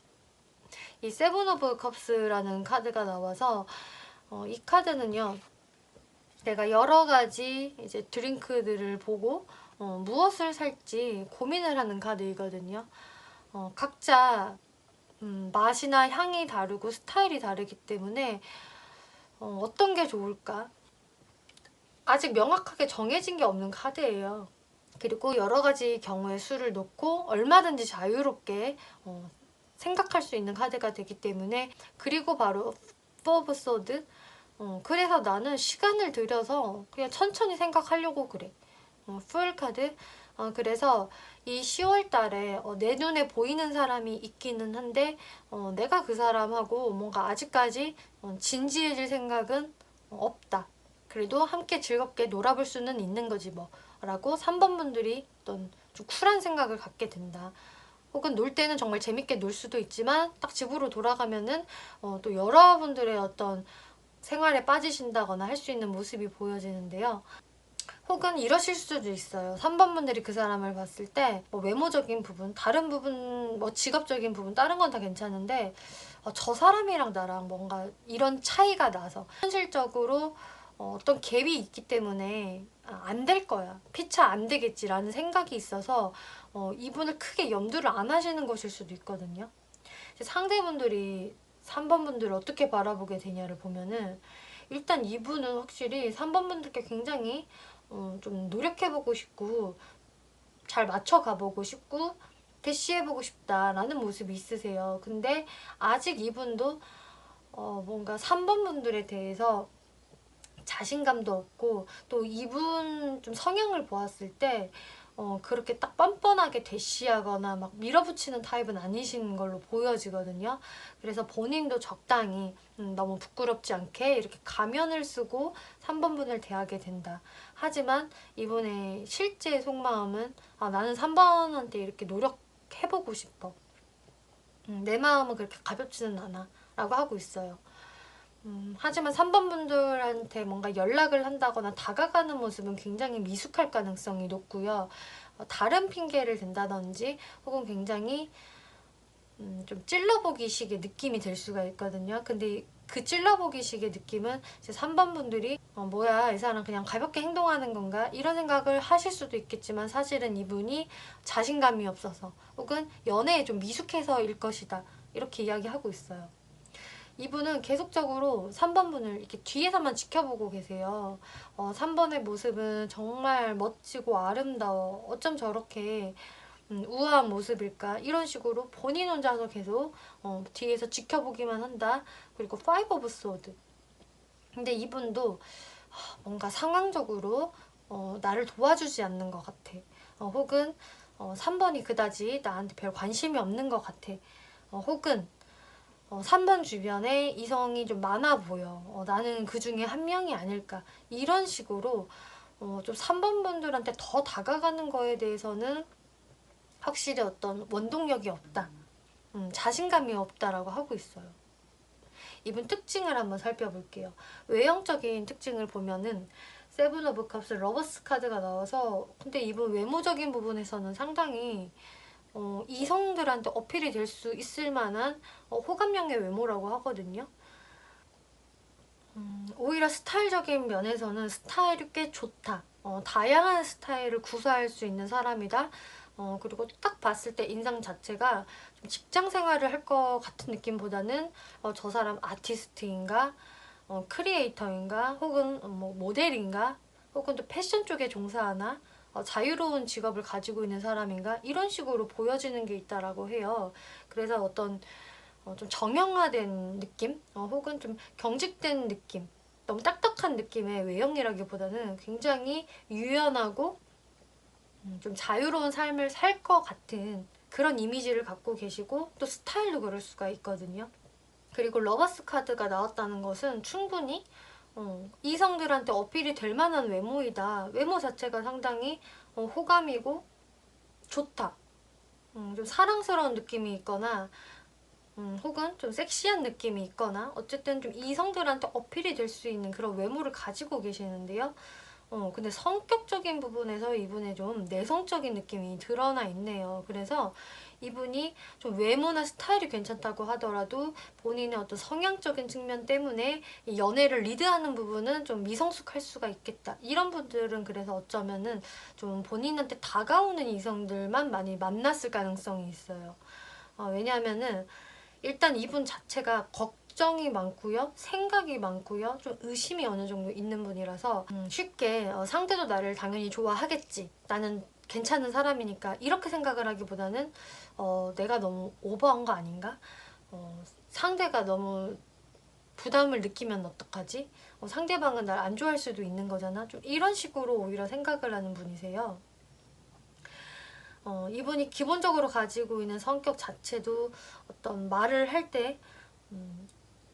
이 세븐 오브 컵스라는 카드가 나와서 이 카드는요. 내가 여러 가지 이제 드링크들을 보고 무엇을 살지 고민을 하는 카드이거든요. 각자 맛이나 향이 다르고 스타일이 다르기 때문에 어떤 게 좋을까? 아직 명확하게 정해진 게 없는 카드예요. 그리고 여러 가지 경우의 수를 놓고 얼마든지 자유롭게 생각할 수 있는 카드가 되기 때문에 그리고 바로 포 오브 소드 그래서 나는 시간을 들여서 그냥 천천히 생각하려고 그래. 풀 카드 그래서 이 10월 달에 내 눈에 보이는 사람이 있기는 한데 내가 그 사람하고 뭔가 아직까지 진지해질 생각은 없다. 그래도 함께 즐겁게 놀아볼 수는 있는 거지 뭐 라고 3번 분들이 어떤 좀 쿨한 생각을 갖게 된다. 혹은 놀 때는 정말 재밌게 놀 수도 있지만 딱 집으로 돌아가면은 또 여러분들의 어떤 생활에 빠지신다거나 할 수 있는 모습이 보여지는데요. 혹은 이러실 수도 있어요. 3번 분들이 그 사람을 봤을 때 뭐 외모적인 부분, 다른 부분, 뭐 직업적인 부분, 다른 건 다 괜찮은데 저 사람이랑 나랑 뭔가 이런 차이가 나서 현실적으로 어떤 갭이 있기 때문에 안 될 거야. 피차 안 되겠지라는 생각이 있어서 이분을 크게 염두를 안 하시는 것일 수도 있거든요. 상대분들이 3번 분들을 어떻게 바라보게 되냐를 보면은 일단 이분은 확실히 3번 분들께 굉장히 좀 노력해보고 싶고 잘 맞춰가보고 싶고 대시해보고 싶다라는 모습이 있으세요. 근데 아직 이분도 뭔가 3번 분들에 대해서 자신감도 없고 또 이분 좀 성향을 보았을 때 그렇게 딱 뻔뻔하게 대시하거나 막 밀어붙이는 타입은 아니신 걸로 보여지거든요. 그래서 본인도 적당히 너무 부끄럽지 않게 이렇게 가면을 쓰고 3번 분을 대하게 된다. 하지만 이분의 실제 속마음은 나는 3번한테 이렇게 노력해보고 싶어. 내 마음은 그렇게 가볍지는 않아 라고 하고 있어요. 하지만 3번 분들한테 뭔가 연락을 한다거나 다가가는 모습은 굉장히 미숙할 가능성이 높고요. 다른 핑계를 댄다든지 혹은 굉장히 좀 찔러보기식의 느낌이 들 수가 있거든요. 근데 그 찔러보기식의 느낌은 이제 3번 분들이 뭐야 이 사람 그냥 가볍게 행동하는 건가 이런 생각을 하실 수도 있겠지만 사실은 이분이 자신감이 없어서 혹은 연애에 좀 미숙해서일 것이다 이렇게 이야기하고 있어요. 이분은 계속적으로 3번 분을 이렇게 뒤에서만 지켜보고 계세요. 3번의 모습은 정말 멋지고 아름다워. 어쩜 저렇게 우아한 모습일까? 이런 식으로 본인 혼자서 계속 뒤에서 지켜보기만 한다. 그리고 5 오브 소드. 근데 이분도 뭔가 상황적으로 나를 도와주지 않는 것 같아. 혹은 3번이 그다지 나한테 별 관심이 없는 것 같아. 혹은 3번 주변에 이성이 좀 많아 보여. 나는 그 중에 한 명이 아닐까. 이런 식으로 좀 3번 분들한테 더 다가가는 거에 대해서는 확실히 어떤 원동력이 없다. 자신감이 없다라고 하고 있어요. 이분 특징을 한번 살펴볼게요. 외형적인 특징을 보면은 세븐 오브 컵스 러버스 카드가 나와서 근데 이분 외모적인 부분에서는 상당히 이성들한테 어필이 될 수 있을 만한 호감형의 외모라고 하거든요. 오히려 스타일적인 면에서는 스타일이 꽤 좋다. 다양한 스타일을 구사할 수 있는 사람이다. 그리고 딱 봤을 때 인상 자체가 좀 직장 생활을 할 것 같은 느낌보다는 저 사람 아티스트인가, 크리에이터인가, 혹은 뭐 모델인가, 혹은 또 패션 쪽에 종사하나, 자유로운 직업을 가지고 있는 사람인가 이런 식으로 보여지는 게 있다라고 해요. 그래서 어떤 좀 정형화된 느낌, 혹은 좀 경직된 느낌, 너무 딱딱한 느낌의 외형이라기보다는 굉장히 유연하고 좀 자유로운 삶을 살 것 같은 그런 이미지를 갖고 계시고 또 스타일도 그럴 수가 있거든요. 그리고 러버스 카드가 나왔다는 것은 충분히 이성들한테 어필이 될 만한 외모이다. 외모 자체가 상당히 호감이고 좋다. 좀 사랑스러운 느낌이 있거나 혹은 좀 섹시한 느낌이 있거나 어쨌든 좀 이성들한테 어필이 될 수 있는 그런 외모를 가지고 계시는데요. 근데 성격적인 부분에서 이분의 좀 내성적인 느낌이 드러나 있네요. 그래서 이분이 좀 외모나 스타일이 괜찮다고 하더라도 본인의 어떤 성향적인 측면 때문에 이 연애를 리드하는 부분은 좀 미성숙할 수가 있겠다. 이런 분들은 그래서 어쩌면은 좀 본인한테 다가오는 이성들만 많이 만났을 가능성이 있어요. 왜냐하면은 일단 이분 자체가 걱정이 많고요. 생각이 많고요. 좀 의심이 어느 정도 있는 분이라서 쉽게 상대도 나를 당연히 좋아하겠지. 나는 괜찮은 사람이니까 이렇게 생각을 하기보다는 내가 너무 오버한 거 아닌가? 상대가 너무 부담을 느끼면 어떡하지? 상대방은 날 안 좋아할 수도 있는 거잖아. 좀 이런 식으로 오히려 생각을 하는 분이세요. 이분이 기본적으로 가지고 있는 성격 자체도 어떤 말을 할 때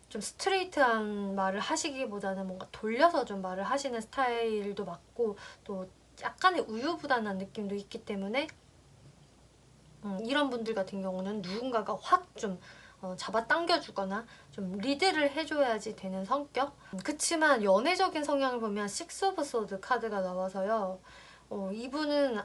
좀 스트레이트한 말을 하시기보다는 뭔가 돌려서 좀 말을 하시는 스타일도 맞고 또 약간의 우유부단한 느낌도 있기 때문에 이런 분들 같은 경우는 누군가가 확 좀 잡아당겨주거나 좀 리드를 해줘야지 되는 성격? 그치만 연애적인 성향을 보면 식스 오브 소드 카드가 나와서요. 이분은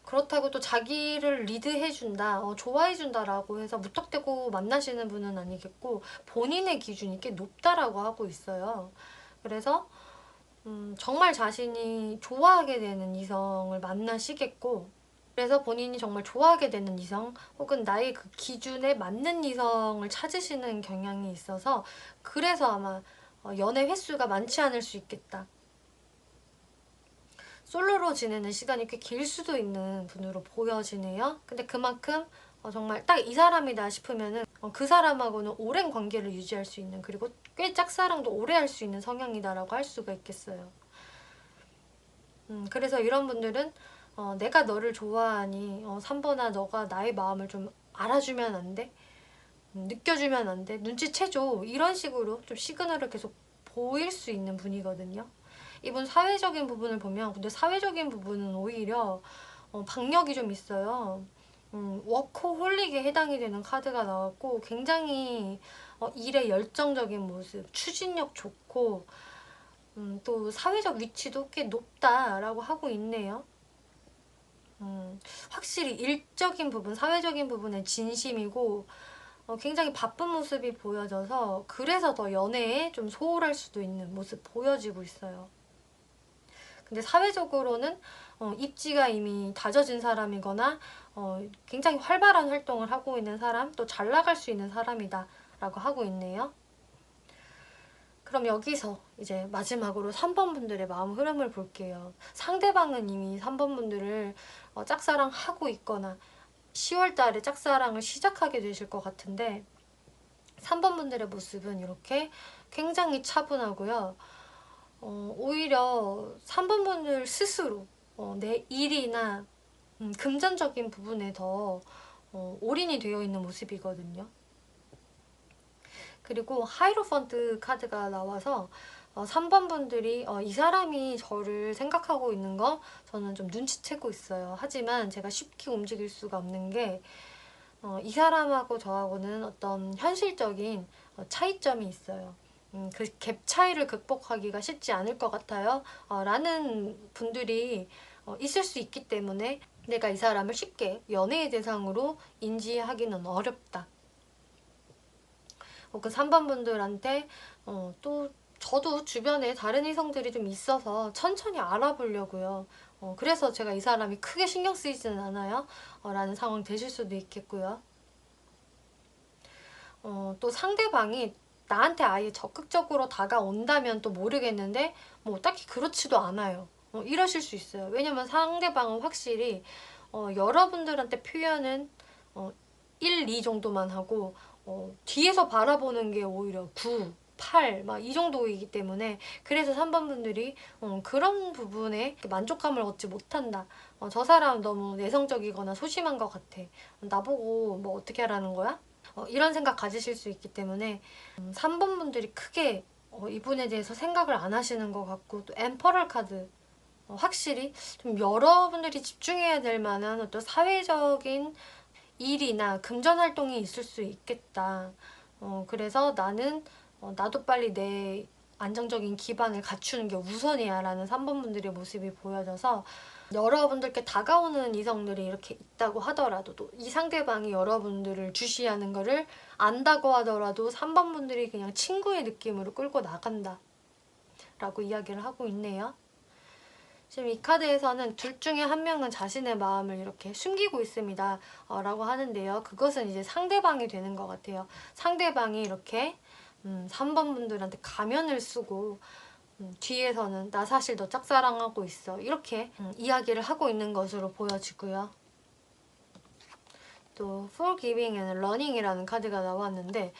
그렇다고 또 자기를 리드해준다, 좋아해준다라고 해서 무턱대고 만나시는 분은 아니겠고 본인의 기준이 꽤 높다라고 하고 있어요. 그래서 정말 자신이 좋아하게 되는 이성을 만나시겠고 그래서 본인이 정말 좋아하게 되는 이성 혹은 나의 그 기준에 맞는 이성을 찾으시는 경향이 있어서 그래서 아마 연애 횟수가 많지 않을 수 있겠다. 솔로로 지내는 시간이 꽤 길 수도 있는 분으로 보여지네요. 근데 그만큼 정말 딱 이 사람이다 싶으면은 그 사람하고는 오랜 관계를 유지할 수 있는 그리고 꽤 짝사랑도 오래 할 수 있는 성향이다라고 할 수가 있겠어요. 그래서 이런 분들은 내가 너를 좋아하니 3번아 너가 나의 마음을 좀 알아주면 안 돼? 느껴주면 안 돼? 눈치채줘. 이런 식으로 좀 시그널을 계속 보일 수 있는 분이거든요. 이분 사회적인 부분을 보면 근데 사회적인 부분은 오히려 박력이 좀 있어요. 워커홀릭에 해당이 되는 카드가 나왔고 굉장히 일에 열정적인 모습, 추진력 좋고 또 사회적 위치도 꽤 높다라고 하고 있네요. 확실히 일적인 부분, 사회적인 부분에 진심이고 굉장히 바쁜 모습이 보여져서 그래서 더 연애에 좀 소홀할 수도 있는 모습 보여지고 있어요. 근데 사회적으로는 입지가 이미 다져진 사람이거나 굉장히 활발한 활동을 하고 있는 사람, 또 잘 나갈 수 있는 사람이다 라고 하고 있네요. 그럼 여기서 이제 마지막으로 3번 분들의 마음 흐름을 볼게요. 상대방은 이미 3번 분들을 짝사랑하고 있거나 10월 달에 짝사랑을 시작하게 되실 것 같은데 3번 분들의 모습은 이렇게 굉장히 차분하고요. 오히려 3번 분들 스스로 내 일이나 금전적인 부분에 더 올인이 되어 있는 모습이거든요. 그리고 하이로펀트 카드가 나와서 3번 분들이 이 사람이 저를 생각하고 있는 거 저는 좀 눈치채고 있어요. 하지만 제가 쉽게 움직일 수가 없는 게 이 사람하고 저하고는 어떤 현실적인 차이점이 있어요. 그 갭 차이를 극복하기가 쉽지 않을 것 같아요. 라는 분들이 있을 수 있기 때문에 내가 이 사람을 쉽게 연애의 대상으로 인지하기는 어렵다. 그 3번 분들한테 또 저도 주변에 다른 이성들이 좀 있어서 천천히 알아보려고요. 그래서 제가 이 사람이 크게 신경 쓰이지는 않아요. 라는 상황이 되실 수도 있겠고요. 또 상대방이 나한테 아예 적극적으로 다가온다면 또 모르겠는데 뭐 딱히 그렇지도 않아요. 이러실 수 있어요. 왜냐면 상대방은 확실히 여러분들한테 표현은 1, 2 정도만 하고 뒤에서 바라보는 게 오히려 9, 8, 막 이 정도이기 때문에 그래서 3번 분들이 그런 부분에 만족감을 얻지 못한다. 저 사람 너무 내성적이거나 소심한 것 같아. 나보고 뭐 어떻게 하라는 거야? 이런 생각 가지실 수 있기 때문에 3번 분들이 크게 이분에 대해서 생각을 안 하시는 것 같고 또 엠퍼럴 카드 확실히 좀 여러분들이 집중해야 될 만한 어떤 사회적인 일이나 금전 활동이 있을 수 있겠다. 그래서 나는 나도 빨리 내 안정적인 기반을 갖추는 게 우선이야 라는 3번 분들의 모습이 보여져서 여러분들께 다가오는 이성들이 이렇게 있다고 하더라도 또 이 상대방이 여러분들을 주시하는 거를 안다고 하더라도 3번 분들이 그냥 친구의 느낌으로 끌고 나간다 라고 이야기를 하고 있네요. 지금 이 카드에서는 둘 중에 한 명은 자신의 마음을 이렇게 숨기고 있습니다. 라고 하는데요. 그것은 이제 상대방이 되는 것 같아요. 상대방이 이렇게 3번 분들한테 가면을 쓰고 뒤에서는 나 사실 너 짝사랑하고 있어. 이렇게 이야기를 하고 있는 것으로 보여지고요. 또 Forgiving and Learning이라는 카드가 나왔는데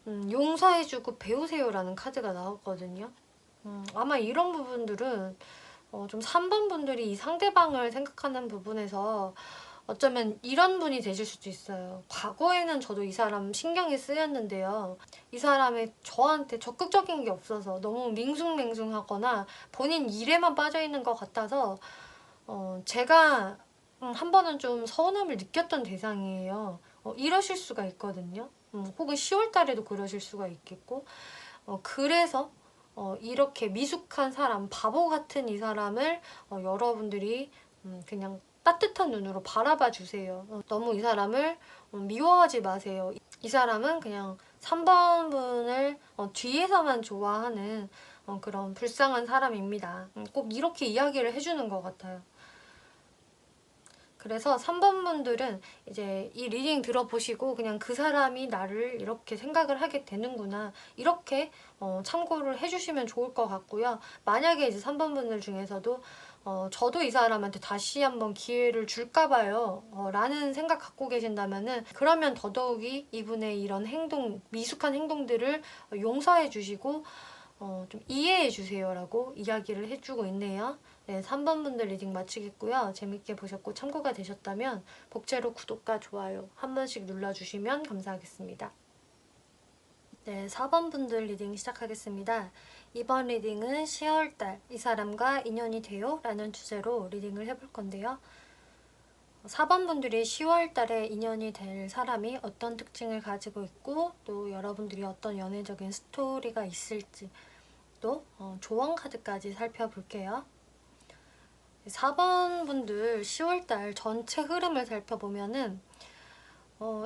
용서해주고 배우세요라는 카드가 나왔거든요. 아마 이런 부분들은 좀 3번 분들이 이 상대방을 생각하는 부분에서 어쩌면 이런 분이 되실 수도 있어요. 과거에는 저도 이 사람 신경이 쓰였는데요. 이 사람이 저한테 적극적인 게 없어서 너무 밍숭맹숭하거나 본인 일에만 빠져있는 것 같아서 제가 한 번은 좀 서운함을 느꼈던 대상이에요. 이러실 수가 있거든요. 혹은 10월 달에도 그러실 수가 있겠고 그래서 이렇게 미숙한 사람, 바보 같은 이 사람을 여러분들이 그냥 따뜻한 눈으로 바라봐 주세요. 너무 이 사람을 미워하지 마세요. 이 사람은 그냥 3번 분을 뒤에서만 좋아하는 그런 불쌍한 사람입니다. 꼭 이렇게 이야기를 해주는 것 같아요. 그래서 3번 분들은 이제 이 리딩 들어보시고 그냥 그 사람이 나를 이렇게 생각을 하게 되는구나 이렇게 참고를 해주시면 좋을 것 같고요. 만약에 이제 3번 분들 중에서도 저도 이 사람한테 다시 한번 기회를 줄까 봐요 라는 생각 갖고 계신다면은 그러면 더더욱이 이분의 이런 행동, 미숙한 행동들을 용서해 주시고 좀 이해해 주세요 라고 이야기를 해주고 있네요. 네, 3번 분들 리딩 마치겠고요. 재밌게 보셨고 참고가 되셨다면 복제로 구독과 좋아요 한 번씩 눌러주시면 감사하겠습니다. 네, 4번 분들 리딩 시작하겠습니다. 이번 리딩은 10월달 이 사람과 인연이 돼요? 라는 주제로 리딩을 해볼 건데요. 4번 분들이 10월달에 인연이 될 사람이 어떤 특징을 가지고 있고 또 여러분들이 어떤 연애적인 스토리가 있을지 또 조언 카드까지 살펴볼게요. 4번 분들 10월달 전체 흐름을 살펴보면은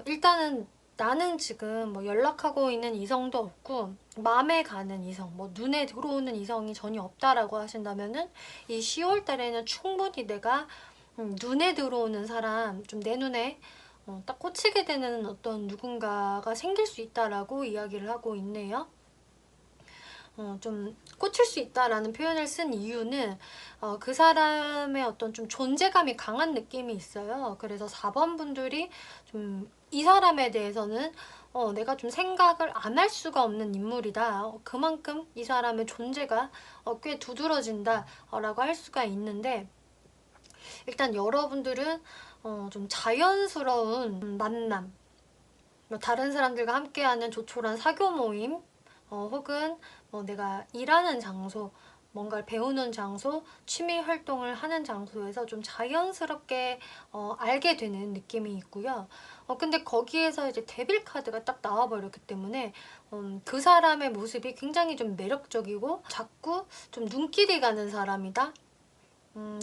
일단은 나는 지금 뭐 연락하고 있는 이성도 없고 마음에 가는 이성, 뭐 눈에 들어오는 이성이 전혀 없다라고 하신다면은 이 10월달에는 충분히 내가 눈에 들어오는 사람, 좀 내 눈에 딱 꽂히게 되는 어떤 누군가가 생길 수 있다라고 이야기를 하고 있네요. 좀 꽂힐 수 있다라는 표현을 쓴 이유는 그 사람의 어떤 좀 존재감이 강한 느낌이 있어요. 그래서 4번 분들이 좀 이 사람에 대해서는 내가 좀 생각을 안 할 수가 없는 인물이다. 그만큼 이 사람의 존재가 꽤 두드러진다 라고 할 수가 있는데, 일단 여러분들은 좀 자연스러운 만남, 뭐 다른 사람들과 함께하는 조촐한 사교 모임, 혹은 내가 일하는 장소, 뭔가를 배우는 장소, 취미 활동을 하는 장소에서 좀 자연스럽게 알게 되는 느낌이 있고요. 근데 거기에서 이제 데빌 카드가 딱 나와버렸기 때문에 그 사람의 모습이 굉장히 좀 매력적이고 자꾸 좀 눈길이 가는 사람이다.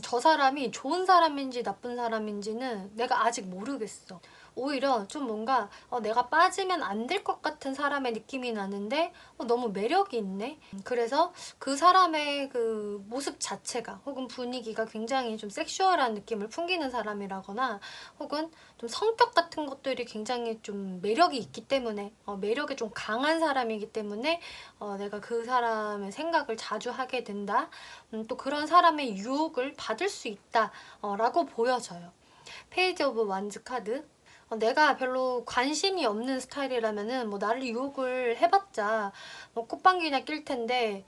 저 사람이 좋은 사람인지 나쁜 사람인지는 내가 아직 모르겠어. 오히려 좀 뭔가 내가 빠지면 안 될 것 같은 사람의 느낌이 나는데 너무 매력이 있네. 그래서 그 사람의 그 모습 자체가 혹은 분위기가 굉장히 좀 섹슈얼한 느낌을 풍기는 사람이라거나, 혹은 좀 성격 같은 것들이 굉장히 좀 매력이 있기 때문에 매력이 좀 강한 사람이기 때문에 내가 그 사람의 생각을 자주 하게 된다. 또 그런 사람의 유혹을 받을 수 있다 라고 보여져요. 페이지 오브 완즈 카드. 내가 별로 관심이 없는 스타일이라면은 뭐 나를 유혹을 해봤자 꽃방귀나 낄 텐데,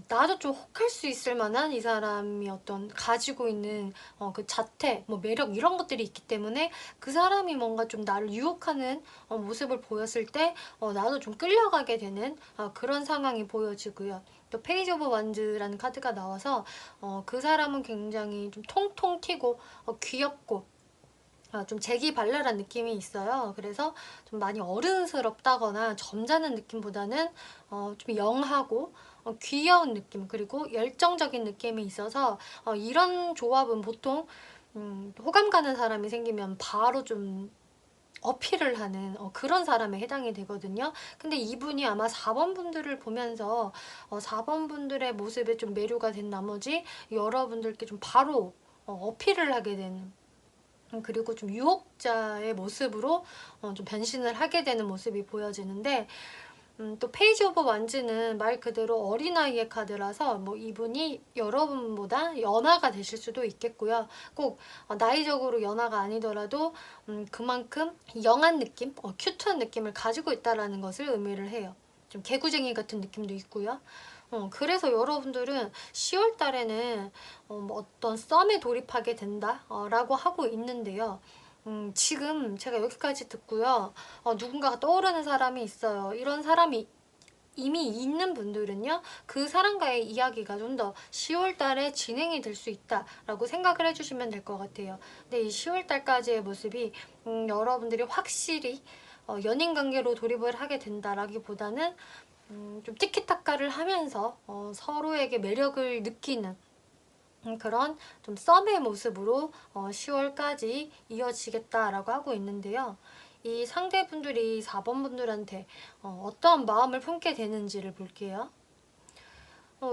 나도 좀 혹할 수 있을 만한 이 사람이 어떤 가지고 있는 그 자태, 뭐 매력 이런 것들이 있기 때문에 그 사람이 뭔가 좀 나를 유혹하는 모습을 보였을 때 나도 좀 끌려가게 되는 그런 상황이 보여지고요. 또 페이지 오브 완즈라는 카드가 나와서 그 사람은 굉장히 좀 통통 튀고 귀엽고 좀 재기발랄한 느낌이 있어요. 그래서 좀 많이 어른스럽다거나 점잖은 느낌보다는 좀 영하고 귀여운 느낌, 그리고 열정적인 느낌이 있어서 이런 조합은 보통 호감 가는 사람이 생기면 바로 좀 어필을 하는 그런 사람에 해당이 되거든요. 근데 이분이 아마 4번 분들을 보면서 4번 분들의 모습에 좀 매료가 된 나머지 여러분들께 좀 바로 어필을 하게 되는, 그리고 좀 유혹자의 모습으로 좀 변신을 하게 되는 모습이 보여지는데, 또 페이지 오브 완즈는 말 그대로 어린아이의 카드라서 뭐 이분이 여러분보다 연하가 되실 수도 있겠고요. 꼭 나이적으로 연하가 아니더라도 그만큼 영한 느낌, 큐트한 느낌을 가지고 있다는 것을 의미를 해요. 좀 개구쟁이 같은 느낌도 있고요. 그래서 여러분들은 10월 달에는 뭐 어떤 썸에 돌입하게 된다 라고 하고 있는데요. 지금 제가 여기까지 듣고요. 누군가가 떠오르는 사람이 있어요. 이런 사람이 이미 있는 분들은요, 그 사람과의 이야기가 좀 더 10월 달에 진행이 될 수 있다라고 생각을 해주시면 될 것 같아요. 근데 이 10월 달까지의 모습이 여러분들이 확실히 연인 관계로 돌입을 하게 된다라기보다는 좀 티키타카를 하면서 서로에게 매력을 느끼는 그런 좀 썸의 모습으로 10월까지 이어지겠다라고 하고 있는데요. 이 상대분들이 4번 분들한테 어떤 마음을 품게 되는지를 볼게요.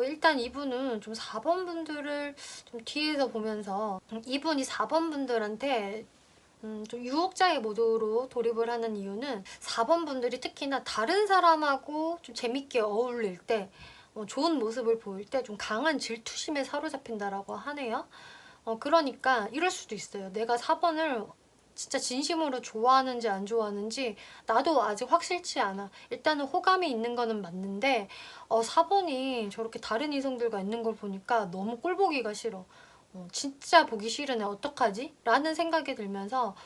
일단 이분은 좀 4번 분들을 좀 뒤에서 보면서 이분이 4번 분들한테 좀 유혹자의 모드로 돌입을 하는 이유는 4번 분들이 특히나 다른 사람하고 좀 재밌게 어울릴 때, 좋은 모습을 보일 때 좀 강한 질투심에 사로잡힌다라고 하네요. 그러니까 이럴 수도 있어요. 내가 4번을 진짜 진심으로 좋아하는지 안 좋아하는지 나도 아직 확실치 않아. 일단은 호감이 있는 거는 맞는데 4번이 저렇게 다른 이성들과 있는 걸 보니까 너무 꼴 보기가 싫어. 진짜 보기 싫으네. 어떡하지? 라는 생각이 들면서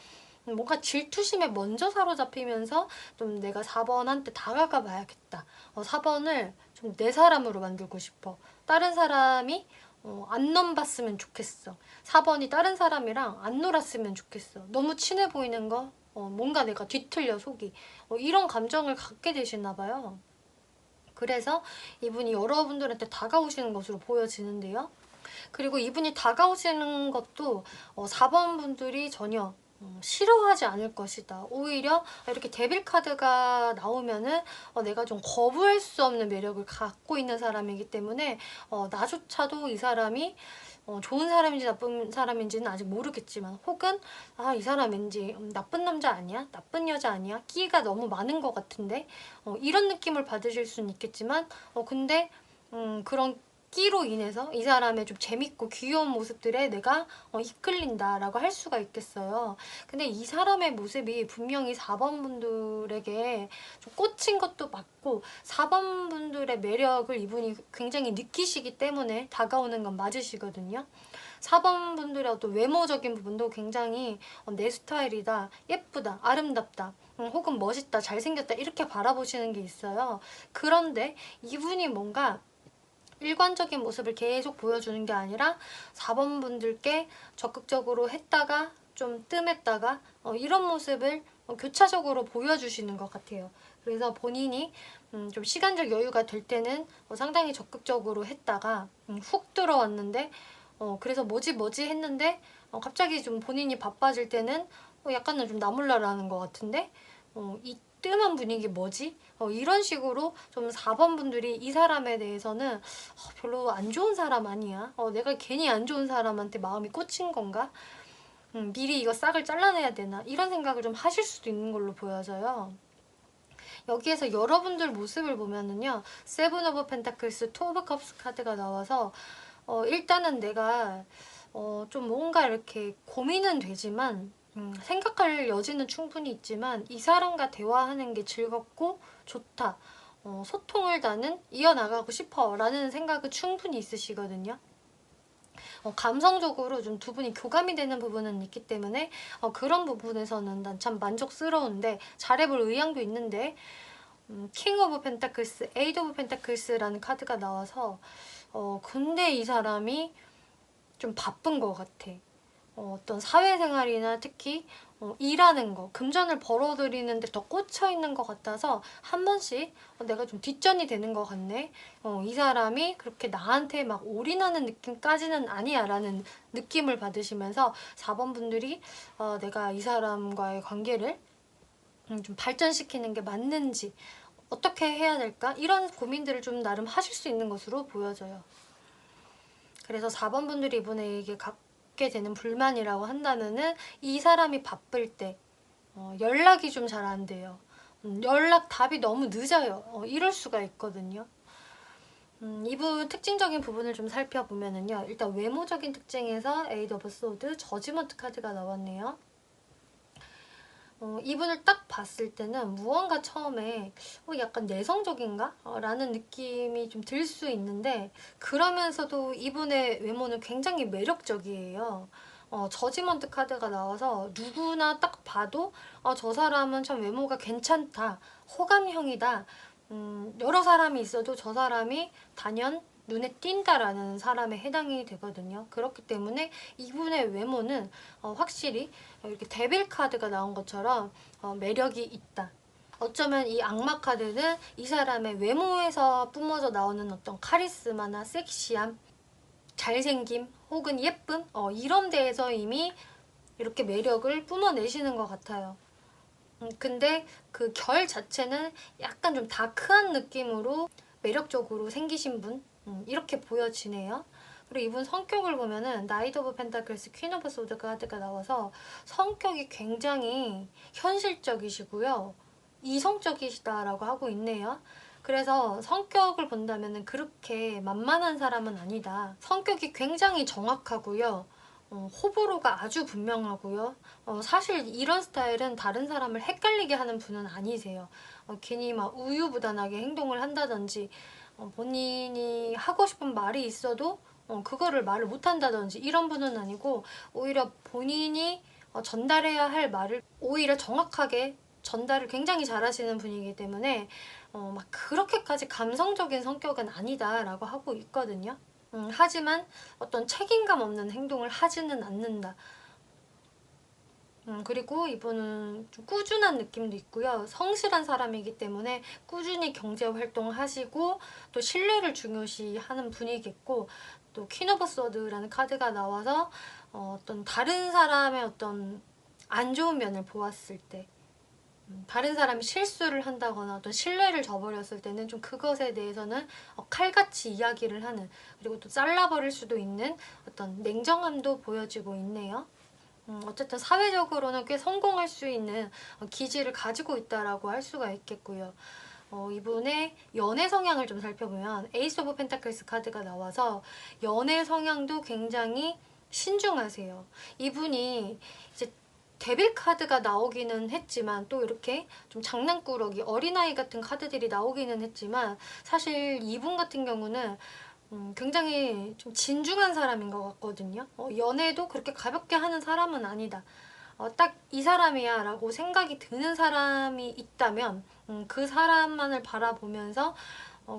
뭔가 질투심에 먼저 사로잡히면서 좀 내가 4번한테 다가가 봐야겠다. 4번을 좀 내 사람으로 만들고 싶어. 다른 사람이 안 넘봤으면 좋겠어. 4번이 다른 사람이랑 안 놀았으면 좋겠어. 너무 친해 보이는 거? 뭔가 내가 뒤틀려 속이. 이런 감정을 갖게 되시나 봐요. 그래서 이분이 여러분들한테 다가오시는 것으로 보여지는데요. 그리고 이분이 다가오시는 것도 4번 분들이 전혀 싫어하지 않을 것이다. 오히려 이렇게 데빌 카드가 나오면은 내가 좀 거부할 수 없는 매력을 갖고 있는 사람이기 때문에 나조차도 이 사람이 좋은 사람인지 나쁜 사람인지는 아직 모르겠지만, 혹은 아, 이 사람 왠지 나쁜 남자 아니야? 나쁜 여자 아니야? 끼가 너무 많은 것 같은데? 이런 느낌을 받으실 수는 있겠지만, 근데 그런 끼로 인해서 이 사람의 좀 재밌고 귀여운 모습들에 내가 이끌린다라고 할 수가 있겠어요. 근데 이 사람의 모습이 분명히 4번 분들에게 좀 꽂힌 것도 맞고, 4번 분들의 매력을 이분이 굉장히 느끼시기 때문에 다가오는 건 맞으시거든요. 4번 분들의 어떤 외모적인 부분도 굉장히 내 스타일이다, 예쁘다, 아름답다, 혹은 멋있다, 잘생겼다 이렇게 바라보시는 게 있어요. 그런데 이분이 뭔가 일관적인 모습을 계속 보여주는 게 아니라 4번 분들께 적극적으로 했다가 좀 뜸했다가 이런 모습을 교차적으로 보여주시는 것 같아요. 그래서 본인이 좀 시간적 여유가 될 때는 상당히 적극적으로 했다가 훅 들어왔는데, 그래서 뭐지 했는데 갑자기 좀 본인이 바빠질 때는 약간은 좀 나몰라라는 것 같은데, 이 뜸한 분위기 뭐지? 이런 식으로 좀 4번 분들이 이 사람에 대해서는 별로 안 좋은 사람 아니야? 내가 괜히 안 좋은 사람한테 마음이 꽂힌 건가? 미리 이거 싹을 잘라내야 되나? 이런 생각을 좀 하실 수도 있는 걸로 보여져요. 여기에서 여러분들 모습을 보면은요, 세븐 오브 펜타클스, 투 오브 컵스 카드가 나와서 일단은 내가 좀 뭔가 이렇게 고민은 되지만 생각할 여지는 충분히 있지만 이 사람과 대화하는 게 즐겁고 좋다. 소통을 나는 이어나가고 싶어 라는 생각은 충분히 있으시거든요. 감성적으로 좀 두 분이 교감이 되는 부분은 있기 때문에 그런 부분에서는 난 참 만족스러운데, 잘해볼 의향도 있는데, 킹 오브 펜타클스, 에이드 오브 펜타클스라는 카드가 나와서 근데 이 사람이 좀 바쁜 것 같아. 어떤 사회생활이나 특히 일하는 거, 금전을 벌어들이는데 더 꽂혀있는 것 같아서 한 번씩 내가 좀 뒷전이 되는 것 같네. 이 사람이 그렇게 나한테 막 올인하는 느낌까지는 아니야 라는 느낌을 받으시면서 4번 분들이 내가 이 사람과의 관계를 좀 발전시키는 게 맞는지, 어떻게 해야 될까? 이런 고민들을 좀 나름 하실 수 있는 것으로 보여져요. 그래서 4번 분들이 이분에게 갖게 되는 불만이라고 한다면은 이 사람이 바쁠 때 연락이 좀 잘 안 돼요. 연락 답이 너무 늦어요. 이럴 수가 있거든요. 이분 특징적인 부분을 좀 살펴보면은요, 일단 외모적인 특징에서 에이드 오브 소드, 저지먼트 카드가 나왔네요. 이분을 딱 봤을 때는 무언가 처음에 약간 내성적인가? 라는 느낌이 좀 들 수 있는데, 그러면서도 이분의 외모는 굉장히 매력적이에요. 저지먼트 카드가 나와서 누구나 딱 봐도 저 사람은 참 외모가 괜찮다, 호감형이다, 여러 사람이 있어도 저 사람이 단연 눈에 띈다라는 사람에 해당이 되거든요. 그렇기 때문에 이분의 외모는 확실히 이렇게 데빌 카드가 나온 것처럼 매력이 있다. 어쩌면 이 악마 카드는 이 사람의 외모에서 뿜어져 나오는 어떤 카리스마나 섹시함, 잘생김 혹은 예쁨, 이런 데에서 이미 이렇게 매력을 뿜어내시는 것 같아요. 근데 그 결 자체는 약간 좀 다크한 느낌으로 매력적으로 생기신 분, 이렇게 보여지네요. 그리고 이분 성격을 보면은 나이트 오브 펜타클스, 퀸 오브 소드 카드가 나와서 성격이 굉장히 현실적이시고요, 이성적이시다라고 하고 있네요. 그래서 성격을 본다면은 그렇게 만만한 사람은 아니다. 성격이 굉장히 정확하고요. 호불호가 아주 분명하고요. 사실 이런 스타일은 다른 사람을 헷갈리게 하는 분은 아니세요. 괜히 막 우유부단하게 행동을 한다든지, 본인이 하고 싶은 말이 있어도 그거를 말을 못한다든지 이런 분은 아니고, 오히려 본인이 전달해야 할 말을 오히려 정확하게 전달을 굉장히 잘하시는 분이기 때문에 막 그렇게까지 감성적인 성격은 아니다라고 하고 있거든요. 하지만 어떤 책임감 없는 행동을 하지는 않는다. 그리고 이분은 좀 꾸준한 느낌도 있고요. 성실한 사람이기 때문에 꾸준히 경제 활동을 하시고 또 신뢰를 중요시하는 분이겠고, 또 퀸 오브 소드라는 카드가 나와서 어떤 다른 사람의 어떤 안 좋은 면을 보았을 때 다른 사람이 실수를 한다거나 어떤 신뢰를 저버렸을 때는 좀 그것에 대해서는 칼같이 이야기를 하는, 그리고 또 잘라버릴 수도 있는 어떤 냉정함도 보여지고 있네요. 어쨌든 사회적으로는 꽤 성공할 수 있는 기질을 가지고 있다라고 할 수가 있겠고요. 이분의 연애 성향을 좀 살펴보면 에이스 오브 펜타클스 카드가 나와서 연애 성향도 굉장히 신중하세요. 이분이 이제 데빌 카드가 나오기는 했지만, 또 이렇게 좀 장난꾸러기 어린아이 같은 카드들이 나오기는 했지만, 사실 이분 같은 경우는 굉장히 좀 진중한 사람인 것 같거든요. 연애도 그렇게 가볍게 하는 사람은 아니다. 딱 이 사람이야 라고 생각이 드는 사람이 있다면 그 사람만을 바라보면서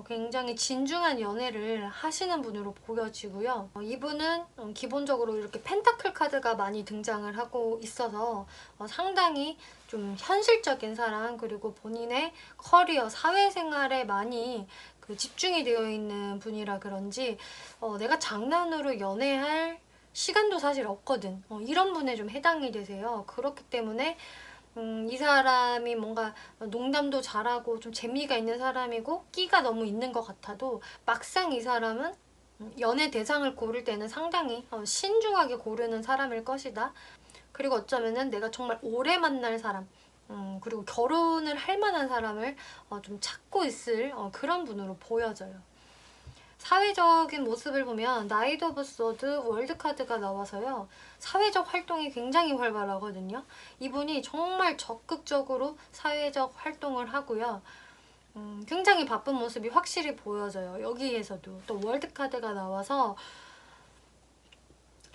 굉장히 진중한 연애를 하시는 분으로 보여지고요. 이분은 기본적으로 이렇게 펜타클 카드가 많이 등장을 하고 있어서 상당히 좀 현실적인 사람, 그리고 본인의 커리어, 사회생활에 많이 집중이 되어 있는 분이라 그런지 내가 장난으로 연애할 시간도 사실 없거든. 이런 분에 좀 해당이 되세요. 그렇기 때문에 이 사람이 뭔가 농담도 잘하고 좀 재미가 있는 사람이고 끼가 너무 있는 것 같아도, 막상 이 사람은 연애 대상을 고를 때는 상당히 신중하게 고르는 사람일 것이다. 그리고 어쩌면은 내가 정말 오래 만날 사람, 그리고 결혼을 할 만한 사람을 좀 찾고 있을 그런 분으로 보여져요. 사회적인 모습을 보면 나이트 오브 소드 월드 카드가 나와서요. 사회적 활동이 굉장히 활발하거든요. 이분이 정말 적극적으로 사회적 활동을 하고요. 굉장히 바쁜 모습이 확실히 보여져요. 여기에서도 또 월드 카드가 나와서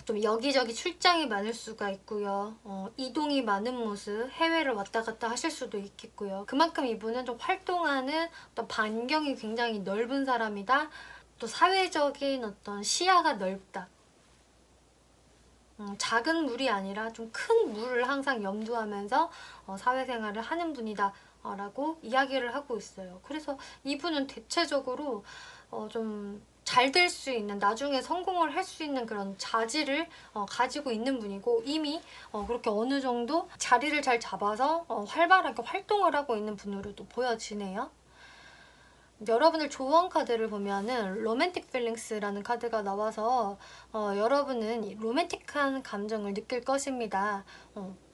좀 여기저기 출장이 많을 수가 있고요. 이동이 많은 모습, 해외를 왔다 갔다 하실 수도 있겠고요. 그만큼 이분은 좀 활동하는 어떤 반경이 굉장히 넓은 사람이다. 또 사회적인 어떤 시야가 넓다. 작은 물이 아니라 좀 큰 물을 항상 염두하면서 사회생활을 하는 분이다 라고 이야기를 하고 있어요. 그래서 이분은 대체적으로 좀 잘 될 수 있는, 나중에 성공을 할 수 있는 그런 자질을 가지고 있는 분이고, 이미 그렇게 어느 정도 자리를 잘 잡아서 활발하게 활동을 하고 있는 분으로도 보여지네요. 여러분들 조언 카드를 보면은 로맨틱 필링스라는 카드가 나와서 여러분은 로맨틱한 감정을 느낄 것입니다.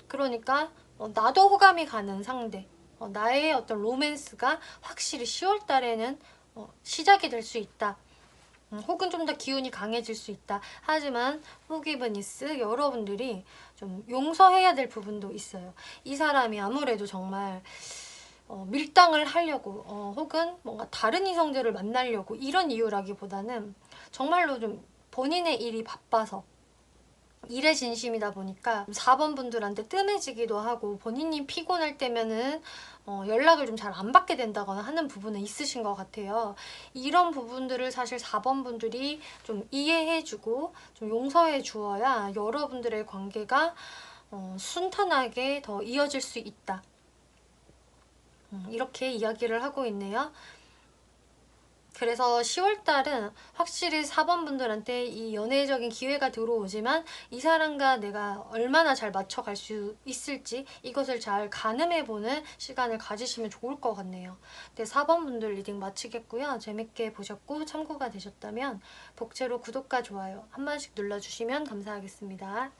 그러니까 나도 호감이 가는 상대, 나의 어떤 로맨스가 확실히 10월 달에는 시작이 될 수 있다. 혹은 좀 더 기운이 강해질 수 있다. 하지만 포기브니스, 여러분들이 좀 용서해야 될 부분도 있어요. 이 사람이 아무래도 정말 밀당을 하려고 혹은 뭔가 다른 이성들을 만나려고 이런 이유라기보다는 정말로 좀 본인의 일이 바빠서 일에 진심이다 보니까 4번 분들한테 뜸해지기도 하고, 본인이 피곤할 때면은 연락을 좀 잘 안 받게 된다거나 하는 부분은 있으신 것 같아요. 이런 부분들을 사실 4번 분들이 좀 이해해주고 좀 용서해 주어야 여러분들의 관계가 순탄하게 더 이어질 수 있다. 이렇게 이야기를 하고 있네요. 그래서 10월달은 확실히 4번 분들한테 이 연애적인 기회가 들어오지만, 이 사람과 내가 얼마나 잘 맞춰갈 수 있을지 이것을 잘 가늠해보는 시간을 가지시면 좋을 것 같네요. 네, 4번 분들 리딩 마치겠고요. 재밌게 보셨고 참고가 되셨다면 복채로 구독과 좋아요 한 번씩 눌러주시면 감사하겠습니다.